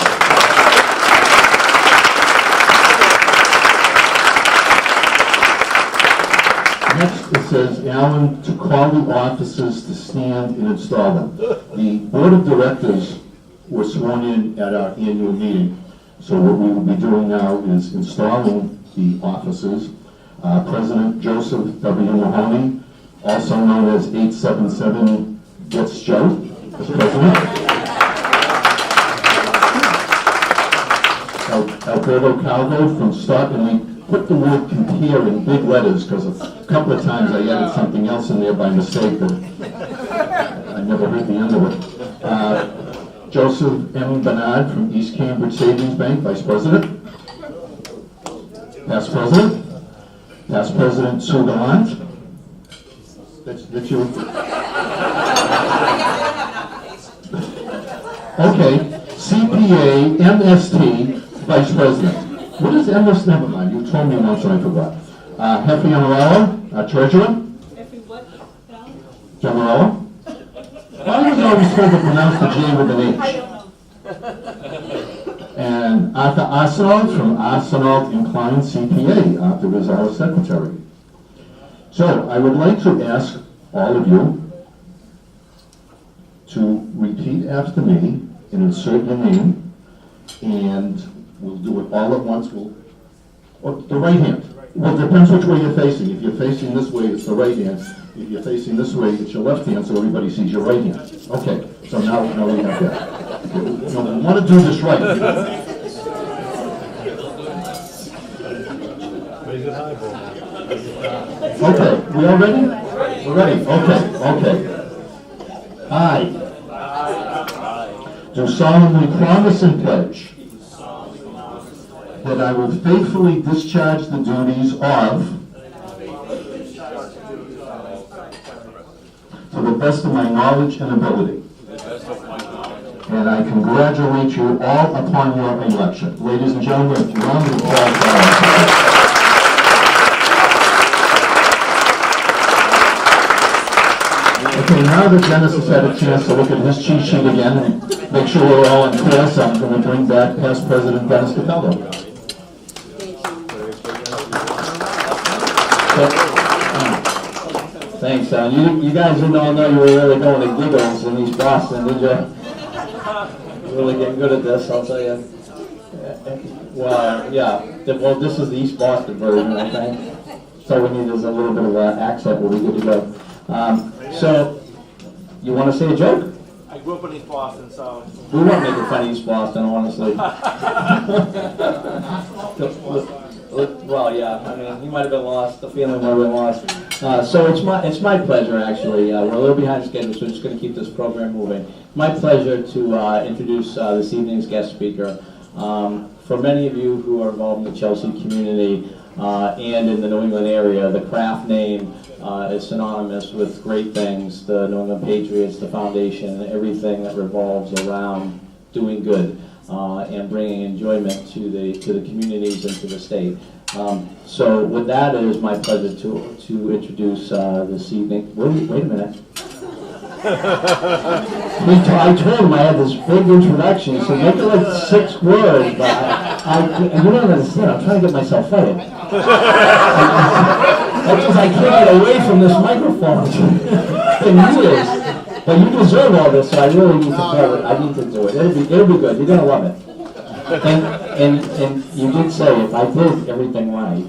Next, it says Alan to call the officers to stand and install them. The Board of Directors were sworn in at our annual meeting. So what we will be doing now is installing the officers. President Joseph W. Mahoney, also known as 877 gets Joe as president. Alberto Calvo from Stock, and we put the word compare in big letters because a couple of times I added something else in there by mistake, but I never heard the end of it. Joseph M. Bernard from East Cambridge Savings Bank, Vice President. Past President. Past President Sue Gallant. That's you. Okay, CPA, MST, Vice President. What is MS? Never mind. You told me once and I forgot. Hefe Amarello, Treasurer. Jamarello. I was always told to pronounce the J with an H. And Arthur Arsenault from Arsenault Inclined CPA. Arthur is our secretary. So I would like to ask all of you to repeat after me and insert your name, and we'll do it all at once. The right hand. Well, it depends which way you're facing. If you're facing this way, it's the right hand. If you're facing this way, it's your left hand, so everybody sees your right hand. Okay, so now we have that. Okay, we want to do this right. Okay, we all ready? We're ready. Okay. I do solemnly promise and pledge that I will faithfully discharge the duties of, to the best of my knowledge and ability. And I congratulate you all upon your election. Ladies and gentlemen, a round of applause for our Okay, now that Dennis has had a chance to look at his cheat sheet again and make sure we're all in class, I'm going to bring back past President Dennis Capello. Thanks, Son. You guys didn't all know you were really going to Giggles in East Boston, did you? Really getting good at this, I'll tell you. Well, yeah. Well, this is the East Boston version, I think. So we need is a little bit of an accent. We'll be good to go. So, you want to say a joke? I grew up in East Boston, so... We weren't making fun of East Boston, honestly. Well, yeah, I mean, he might have been lost, the family might have been lost. So it's my pleasure, actually. We're a little behind schedule, so we're just going to keep this program moving. My pleasure to introduce this evening's guest speaker. For many of you who are involved in the Chelsea community and in the New England area, the Kraft name is synonymous with great things. The New England Patriots, the foundation, everything that revolves around doing good and bringing enjoyment to the communities and to the state. So with that, it is my pleasure to introduce this evening. Wait a minute. I told him I had this big introduction, so make it like 6 words, but you don't understand, I'm trying to get myself fired. That's because I can't get away from this microphone. It's been years. But you deserve all this, so I really need to cover it. I need to do it. It'll be good. You're going to love it. And you did say, if I did everything right,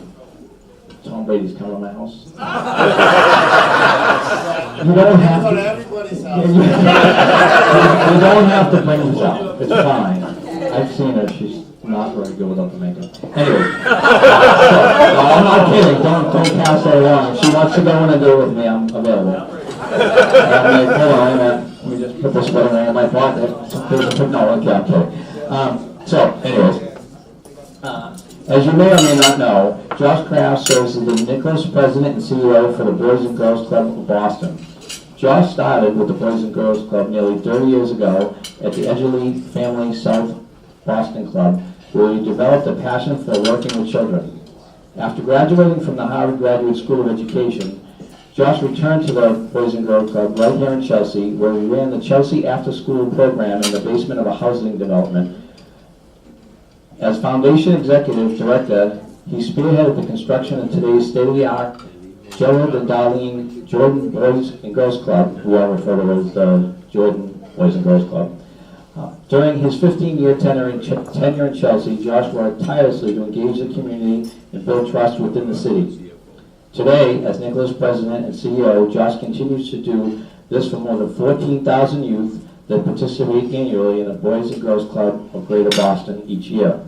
Tom Brady's coming to my house. You don't have to. You don't have to bring this up. It's fine. I've seen her. She's not very good without the makeup. Anyway, no, I'm not kidding. Don't pass that along. If she wants to go in and do it with me, I'm available. I'm like, hold on, let me just put this sweater in my pocket. No, okay, I'm kidding. So, anyways. As you may or may not know, Josh Kraft serves as the Nicholas President and CEO for the Boys and Girls Club of Boston. Josh started with the Boys and Girls Club nearly 30 years ago at the Edgerly Family South Boston Club, where he developed a passion for working with children. After graduating from the Harvard Graduate School of Education, Josh returned to the Boys and Girls Club right here in Chelsea, where he ran the Chelsea After School program in the basement of a housing development. As Foundation Executive Director, he spearheaded the construction of today's state-of-the-art Gerald and Darlene Jordan Boys and Girls Club, who I refer to as the Jordan Boys and Girls Club. During his 15-year tenure in Chelsea, Josh worked tirelessly to engage the community and build trust within the city. Today, as Nicholas President and CEO, Josh continues to do This for more than 14,000 youth that participate annually in the Boys and Girls Club of Greater Boston each year.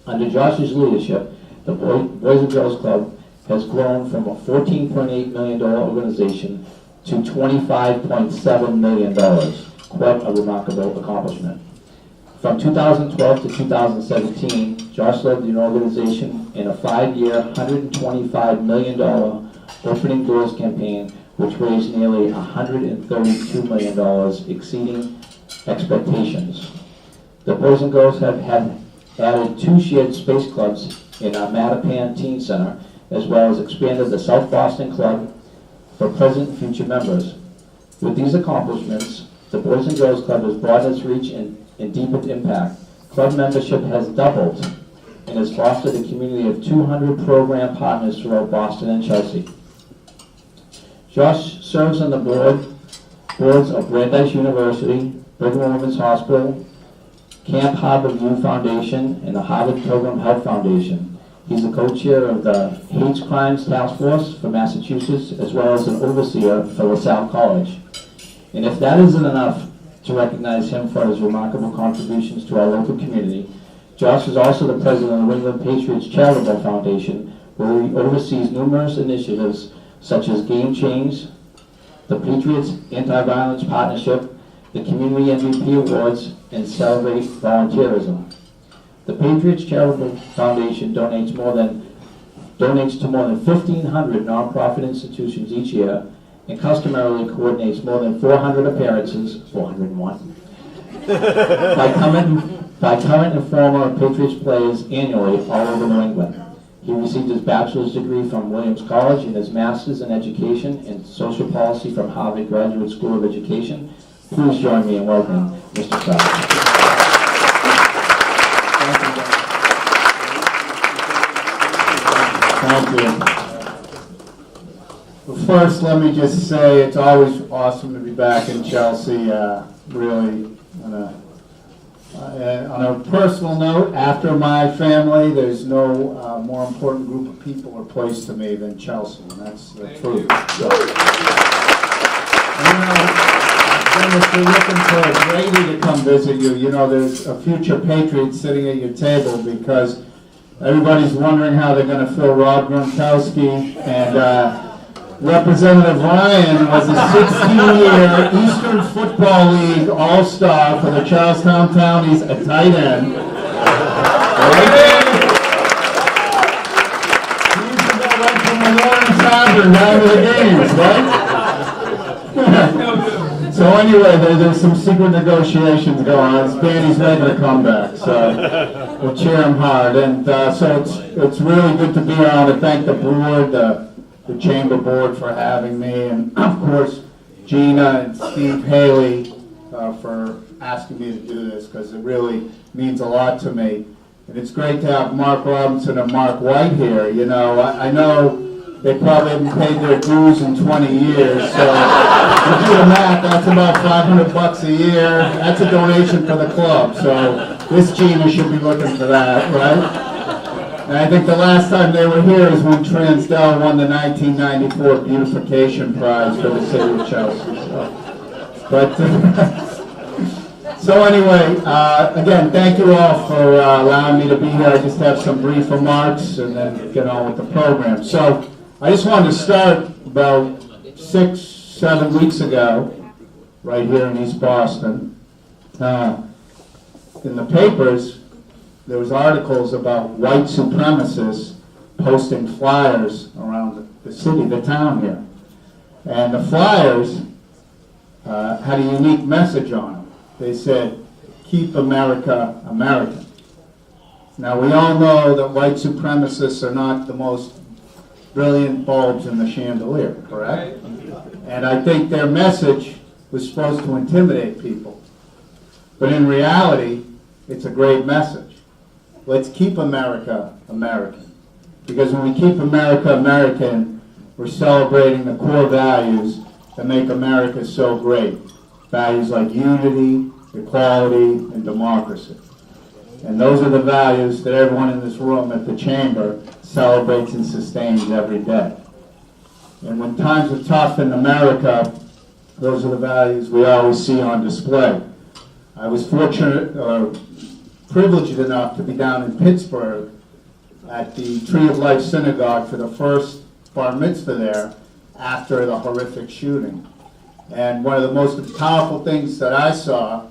Under Josh's leadership, the Boys and Girls Club has grown from a $14.8 million organization to $25.7 million. Quite a remarkable accomplishment. From 2012 to 2017, Josh led the organization in a 5-year, $125 million opening doors campaign, which raised nearly $132 million, exceeding expectations. The Boys and Girls have added 2 shared space clubs in our Mattapan Teen Center, as well as expanded the South Boston Club for present and future members. With these accomplishments, the Boys and Girls Club has broadened its reach and deepened impact. Club membership has doubled and has fostered a community of 200 program partners throughout Boston and Chelsea. Josh serves on the boards of Brandeis University, Brigham and Women's Hospital, Camp Harbor View Foundation, and the Harvard Pilgrim Health Foundation. He's the co-chair of the Hate Crimes Task Force for Massachusetts, as well as an overseer for LaSalle College. And if that isn't enough to recognize him for his remarkable contributions to our local community, Josh is also the president of the New England Patriots Charitable Foundation, where he oversees numerous initiatives such as Game Change, the Patriots Anti-Violence Partnership, the Community MVP Awards, and Celebrate Volunteerism. The Patriots Charitable Foundation donates to more than 1,500 nonprofit institutions each year, and customarily coordinates more than 400 appearances, 401, by current and former Patriots players annually all over New England. He received his bachelor's degree from Williams College and his master's in education and social policy from Harvard Graduate School of Education. Please join me in welcoming Mr. Stroud. Thank you. Well, first, let me just say it's always awesome to be back in Chelsea. Really, on a personal note, after my family, there's no more important group of people or place to me than Chelsea, and that's the truth. So, if you're looking for a Grady to come visit you, there's a future Patriot sitting at your table, because everybody's wondering how they're going to fill Rob Gronkowski, and Representative Ryan was a 16-year Eastern Football League All-Star for the Charlestown Townies, a tight end. He used to go right from the Lawrence Tavern down to the games, right? So anyway, there's some secret negotiations going on. Spanny's making a comeback, so we'll cheer him hard. And so it's really good to be here. I want to thank the board, the Chamber Board for having me, and of course Gina and Steve Haley for asking me to do this, because it really means a lot to me. And it's great to have Mark Robinson and Mark White here. I know they probably haven't paid their dues in 20 years, so if you do the math, that's about $500 a year. That's a donation for the club, so this Gina should be looking for that, right? And I think the last time they were here is when Transdell won the 1994 Beautification Prize for the city of Chelsea. So anyway, again, thank you all for allowing me to be here. I just have some brief remarks and then get on with the program. So I just wanted to start about 6-7 weeks ago, right here in East Boston. In the papers, there was articles about white supremacists posting flyers around the city, the town here. And the flyers had a unique message on them. They said, "Keep America American." Now, we all know that white supremacists are not the most brilliant bulbs in the chandelier, correct? And I think their message was supposed to intimidate people. But in reality, it's a great message. Let's keep America American. Because when we keep America American, we're celebrating the core values that make America so great. Values like unity, equality, and democracy. And those are the values that everyone in this room at the Chamber celebrates and sustains every day. And when times are tough in America, Those are the values we always see on display. I was fortunate, or privileged enough to be down in Pittsburgh at the Tree of Life Synagogue for the first bar mitzvah there after the horrific shooting. And one of the most powerful things that I saw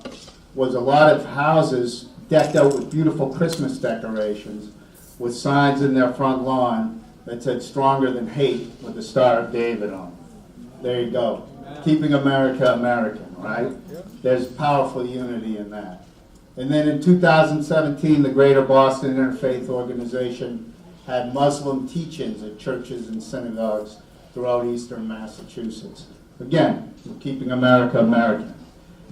was a lot of houses decked out with beautiful Christmas decorations with signs in their front lawn that said "Stronger Than Hate" with the Star of David on it. There you go. Keeping America American, right? There's powerful unity in that. And then in 2017, the Greater Boston Interfaith Organization had Muslim teach-ins at churches and synagogues throughout eastern Massachusetts. Again, we're keeping America American.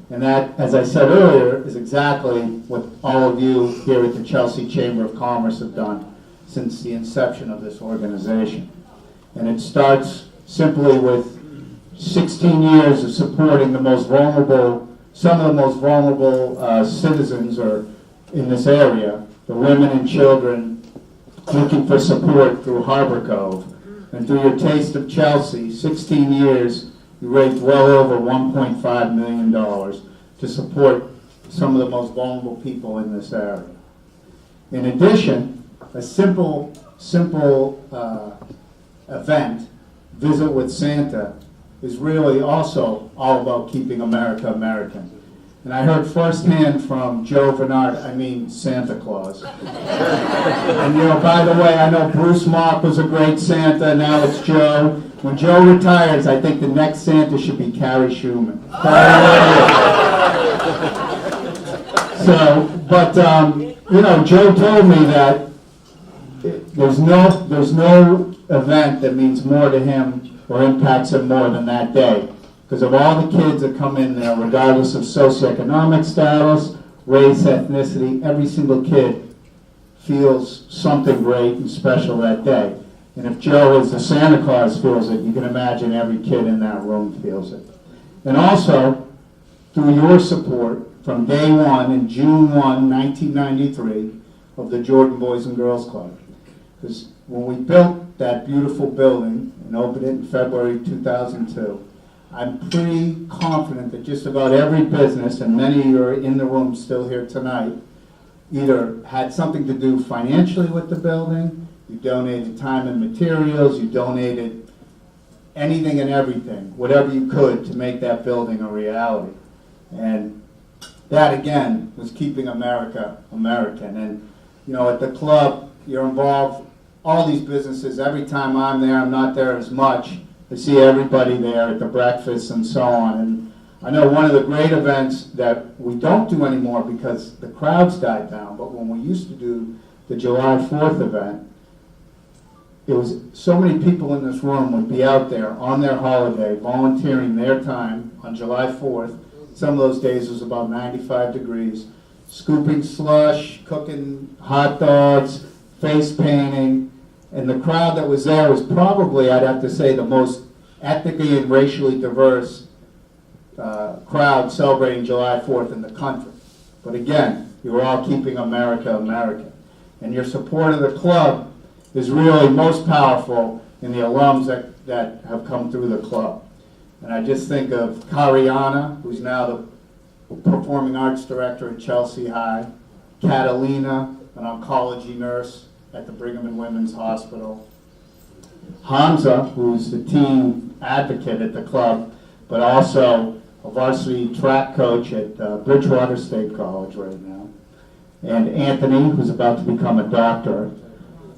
And that, as I said earlier, is exactly what all of you here at the Chelsea Chamber of Commerce have done since the inception of this organization. And it starts simply with 16 years of supporting the most vulnerable, some of the most vulnerable citizens or in this area, the women and children looking for support through Harbor Cove. And through your Taste of Chelsea, 16 years, you raised well over $1.5 million to support some of the most vulnerable people in this area. In addition, a simple event, Visit with Santa, is really also all about keeping America American. And I heard firsthand from Joe Bernard, I mean Santa Claus. And by the way, I know Bruce Mock was a great Santa, now it's Joe. When Joe retires, I think the next Santa should be Carrie Schumann. Joe told me that there's no event that means more to him or impacts him more than that day. Because of all the kids that come in there, regardless of socioeconomic status, race, ethnicity, every single kid feels something great and special that day. And if Joe, as the Santa Claus, feels it, you can imagine every kid in that room feels it. And also, through your support, from day one, in June 1, 1993, of the Jordan Boys and Girls Club. Because when we built that beautiful building and opened it in February 2002, I'm pretty confident that just about every business, and many of you are in the room still here tonight, either had something to do financially with the building, you donated time and materials, you donated anything and everything, whatever you could to make that building a reality. And that, again, was keeping America American. And, at the club, you're involved, all these businesses, every time I'm there, I'm not there as much. I see everybody there at the breakfast and so on. And I know one of the great events that we don't do anymore because the crowds died down, but when we used to do the July 4th event, it was so many people in this room would be out there on their holiday, volunteering their time on July 4th. Some of those days it was about 95 degrees, scooping slush, cooking hot dogs, face painting. And the crowd that was there was probably, I'd have to say, the most ethnically and racially diverse crowd celebrating July 4th in the country. But again, you were all keeping America American. And your support of the club is really most powerful in the alums that have come through the club. And I just think of Kariana, who's now the Performing Arts Director at Chelsea High, Catalina, an oncology nurse at the Brigham and Women's Hospital, Hamza, who's the team advocate at the club, but also a varsity track coach at Bridgewater State College right now, and Anthony, who's about to become a doctor,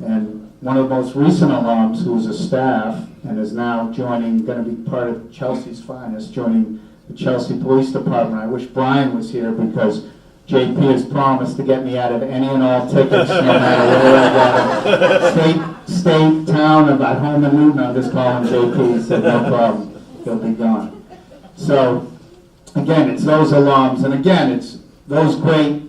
and one of the most recent alums who's a staff and is now going to be part of Chelsea's finest, joining the Chelsea Police Department. I wish Brian was here because JP has promised to get me out of any and all tickets, no matter where I go. State, town, about home in Newton, I'm just calling JP. He said, no problem, he'll be gone. So, again, it's those alums, and again, it's those great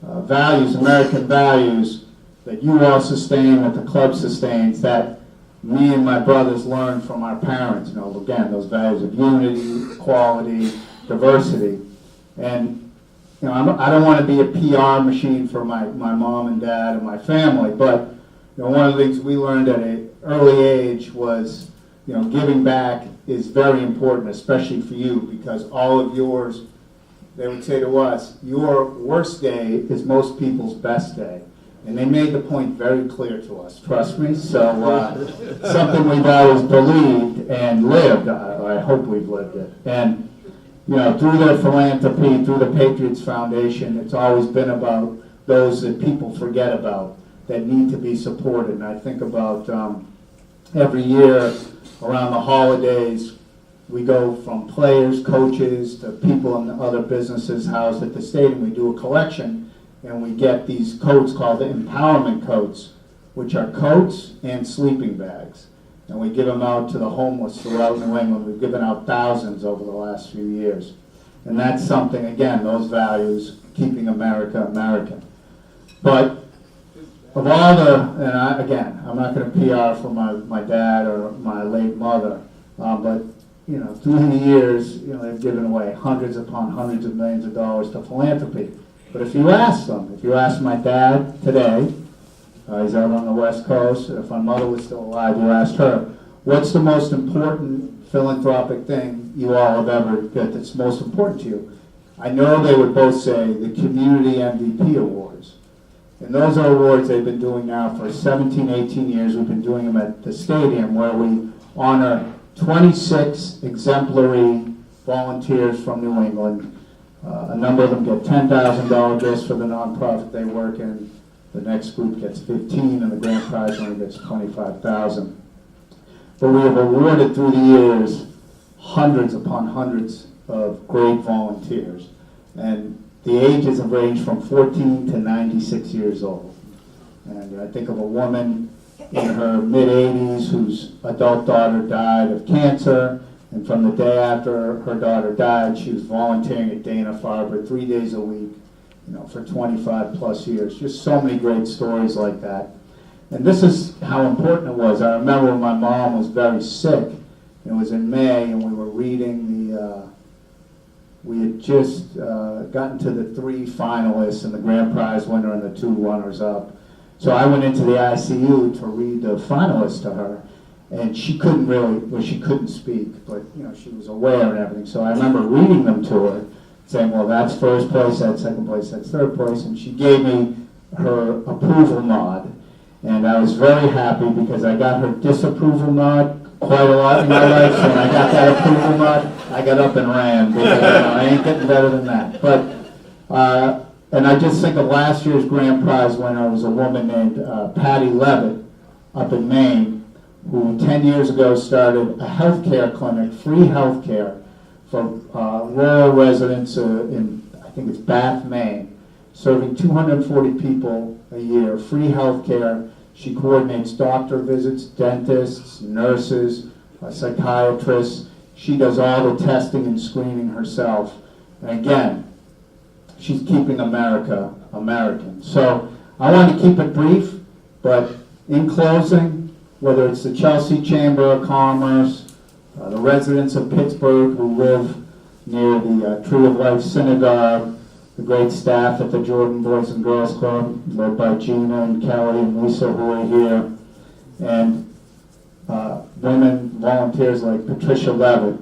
values, American values, that you all sustain, that the club sustains, that me and my brothers learned from our parents. Again, those values of unity, equality, diversity. And I don't want to be a PR machine for my mom and dad and my family, but one of the things we learned at an early age was you know, giving back is very important, especially for you, because all of yours, they would say to us, your worst day is most people's best day. And they made the point very clear to us, trust me. So something we've always believed and lived. I hope we've lived it. And, you know, through their philanthropy, through the Patriots Foundation, it's always been about those that people forget about, that need to be supported. And I think about every year around the holidays, we go from players, coaches, to people in other businesses housed at the stadium. We do a collection, and we get these coats called the empowerment coats, which are coats and sleeping bags. And we give them out to the homeless throughout New England. We've given out thousands over the last few years. And that's something, again, those values, keeping America American. But of all the, and again, I'm not going to PR for my dad or my late mother, but you know, through the years, you know, they've given away hundreds upon hundreds of millions of dollars to philanthropy. But if you ask them, if you ask my dad today, he's out on the West Coast, if my mother was still alive, you asked her, what's the most important philanthropic thing you all have ever got that's most important to you? I know they would both say the Community MVP Awards. And those are awards they've been doing now for 17, 18 years. We've been doing them at the stadium where we honor 26 exemplary volunteers from New England. A number of them get $10,000 gifts for the nonprofit they work in. The next group gets 15, and the grand prize winner gets 25,000. But we have awarded through the years hundreds upon hundreds of great volunteers, and the ages have ranged from 14 to 96 years old. And I think of a woman in her mid-80s whose adult daughter died of cancer. And from the day after her daughter died, she was volunteering at Dana-Farber 3 days a week, you know, for 25 plus years. Just so many great stories like that. And this is how important it was. I remember when my mom was very sick. It was in May, and we were reading we had just gotten to the 3 finalists and the grand prize winner and the 2 runners-up. So I went into the ICU to read the finalists to her. And she couldn't really, well, she couldn't speak, but you know, she was aware and everything. So I remember reading them to her, saying, well, that's first place, that's second place, that's third place. And she gave me her approval nod. And I was very happy because I got her disapproval nod quite a lot in my life. So when I got that approval nod, I got up and ran because you know, I ain't getting better than that. But, and I just think of last year's grand prize winner was a woman named Patty Levitt up in Maine, who 10 years ago started a healthcare clinic, free healthcare for rural residents in, I think it's Bath, Maine, serving 240 people a year, free healthcare. She coordinates doctor visits, dentists, nurses, psychiatrists. She does all the testing and screening herself. And again, she's keeping America American. So I want to keep it brief, but in closing, whether it's the Chelsea Chamber of Commerce, the residents of Pittsburgh who live near the Tree of Life Synagogue, the great staff at the Jordan Boys and Girls Club, led by Gina and Kelly and Lisa who are here, and women volunteers like Patricia Levitt,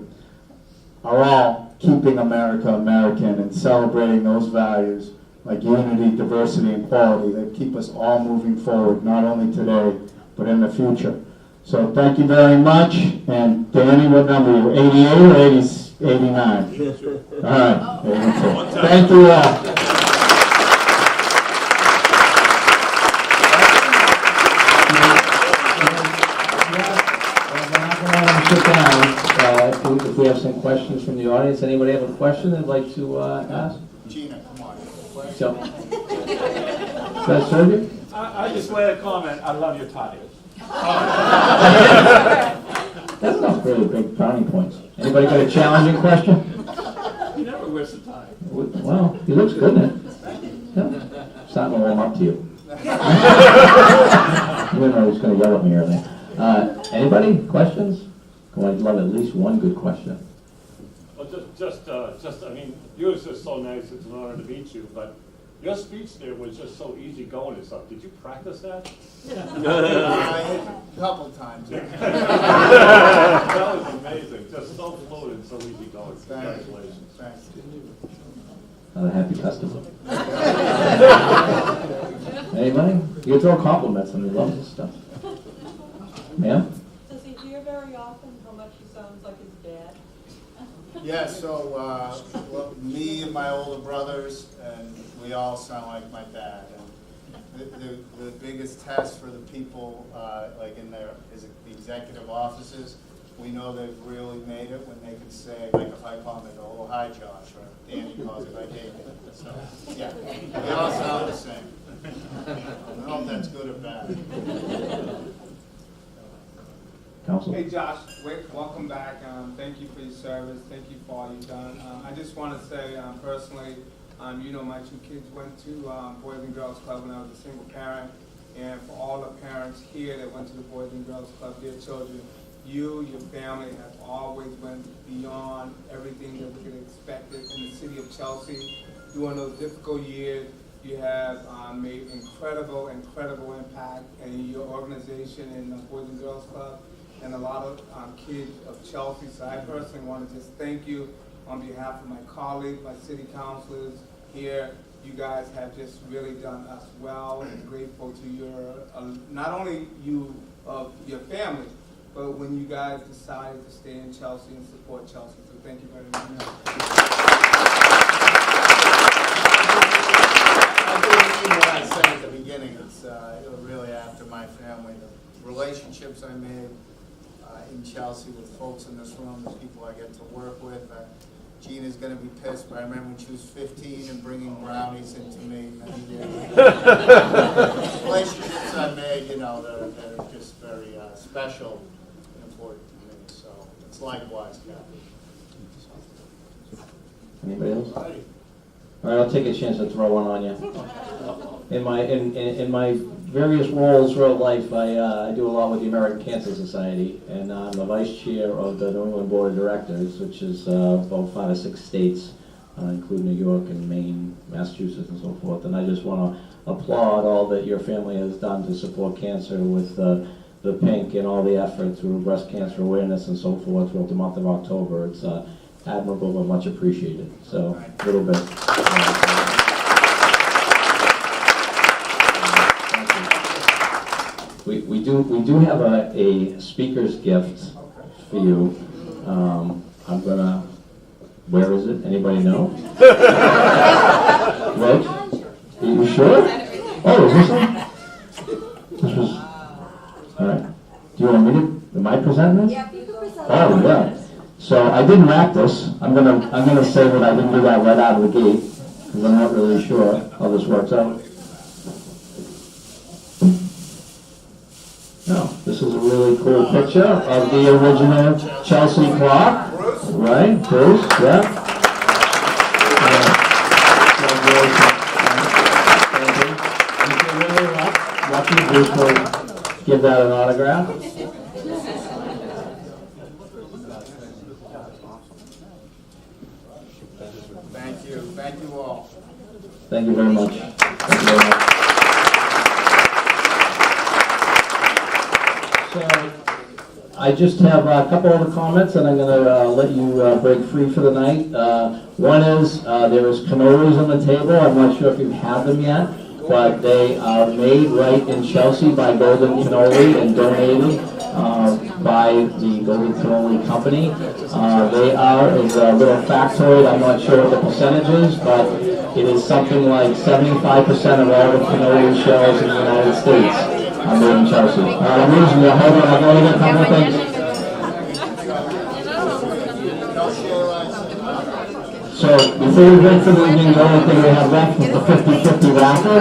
are all keeping America American and celebrating those values like unity, diversity, and equality that keep us all moving forward, not only today, but in the future. So thank you very much. And Danny, what number are you, 88 or 89? All right, 82. Thank you all. Sit down. If we have some questions from the audience, anybody have a question they'd like to ask? Gina, come on. So, does that serve you? I just made a comment. I love your tie. That's not really big brownie points. Anybody got a challenging question? You never wears a tie. Well, he looks good in it. Yeah. Starting to warm up to you. You know he's going to yell at me or anything. Anybody? Questions? I'd love at least one good question. Well, just, I mean, yours is so nice. It's an honor to meet you. But Your speech there was just so easy going and stuff. Did you practice that? A couple times. That was amazing. Just so fluid and so easy going. Congratulations. Thanks. Not a happy customer. Anybody? You can throw compliments on me. Love this stuff. Ma'am? Does he hear very often how much he sounds like his dad? Yeah, so well, me and my older brothers, and we all sound like my dad. And the biggest test for the people, like in their executive offices, we know they've really made it when they can say, like if I call them, they go, "Oh, hi, Josh," or Danny calls it, "Hi, David." So, yeah, we all sound the same. I don't know if that's good or bad. Council. Hey Josh, welcome back. Thank you for your service. Thank you for all you've done. I just want to say personally, you know, my two kids went to Boys and Girls Club when I was a single parent. And for all the parents here that went to the Boys and Girls Club, their children, you, your family have always went beyond everything that we could expect in the city of Chelsea. During those difficult years, you have made incredible impact in your organization and the Boys and Girls Club and a lot of kids of Chelsea. So I personally want to just thank you on behalf of my colleagues, my city councilors here. You guys have just really done us well, and grateful to your, not only you of your family, but when you guys decided to stay in Chelsea and support Chelsea. So thank you very much. I didn't mean what I said at the beginning. It's really after my family, the relationships I made in Chelsea with folks in this room, the people I get to work with. Gina's going to be pissed, but I remember when she was 15 and bringing brownies into me many years ago. Relationships I made, you know, that are just very special and important to me. So it's likewise, Kathy. Anybody else? All right, I'll take a chance to throw one on you. In my various roles throughout life, I do a lot with the American Cancer Society, and I'm the vice chair of the New England Board of Directors, which is about 5 or 6 states, including New York and Maine, Massachusetts, and so forth. And I just want to applaud all that your family has done to support cancer with the Pink and all the effort through breast cancer awareness and so forth throughout the month of October. It's admirable and much appreciated. So, a little bit. We do have a speaker's gift for you. I'm gonna. Where is it? Anybody know? Right? Are you sure? Oh, is this one? This was. All right. Do you want me to? Am I presenting this? Yeah, you can present. Oh, yeah. So I didn't wrap this. I'm gonna say that I didn't do that right out of the gate because I'm not really sure how this works out. No, this is a really cool picture of the original Chelsea clock, right? Bruce, yeah. If you're really lucky, Bruce will give that an autograph. Thank you all. Thank you very much. Thank you very much. So, I just have a couple other comments, and I'm going to let you break free for the night. One is there is cannolis on the table. I'm not sure if you've had them yet, but they are made right in Chelsea by Golden Cannoli and donated by the Golden Cannoli Company. They are, as a little factoid, I'm not sure what the percentage is, but it is something like 75% of all the cannoli shells in the United States. I'm made in Chelsea. I'm losing you. Hold on, I'm going to get a couple of things. So, before we break for the evening, the only thing we have left is the 50-50 raffle.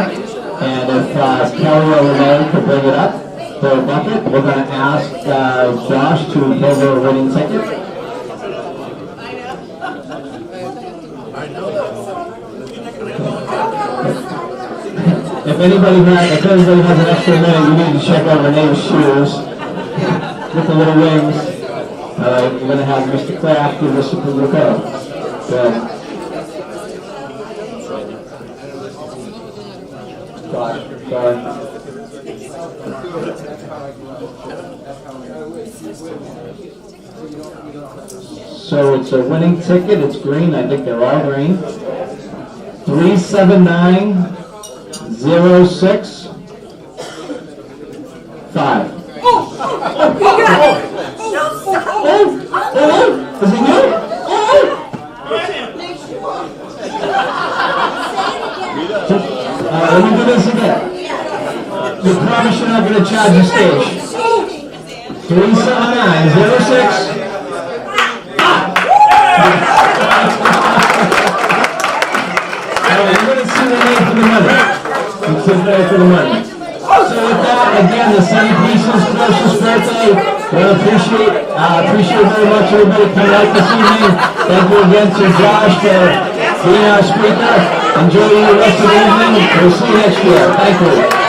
And if Kelly or Renee could bring it up for a bucket, we're going to ask Josh to deliver a winning ticket. If anybody has an extra minute, you need to check out Renee's shoes with the little wings. All right, we're going to have Mr. Kraft give us a quick code. Good. So it's a winning ticket. It's green. I think they're all green. 379065. Is it you? Let me do this again. You promise you're not going to charge the stage. 37906. We're going to see the name for the money. Let's see the name for the money. So with that, again, the centerpieces, closest birthday. We appreciate very much everybody coming out this evening. Thank you again to Josh for being our speaker. Enjoy the rest of the evening. We'll see you next year. Thank you.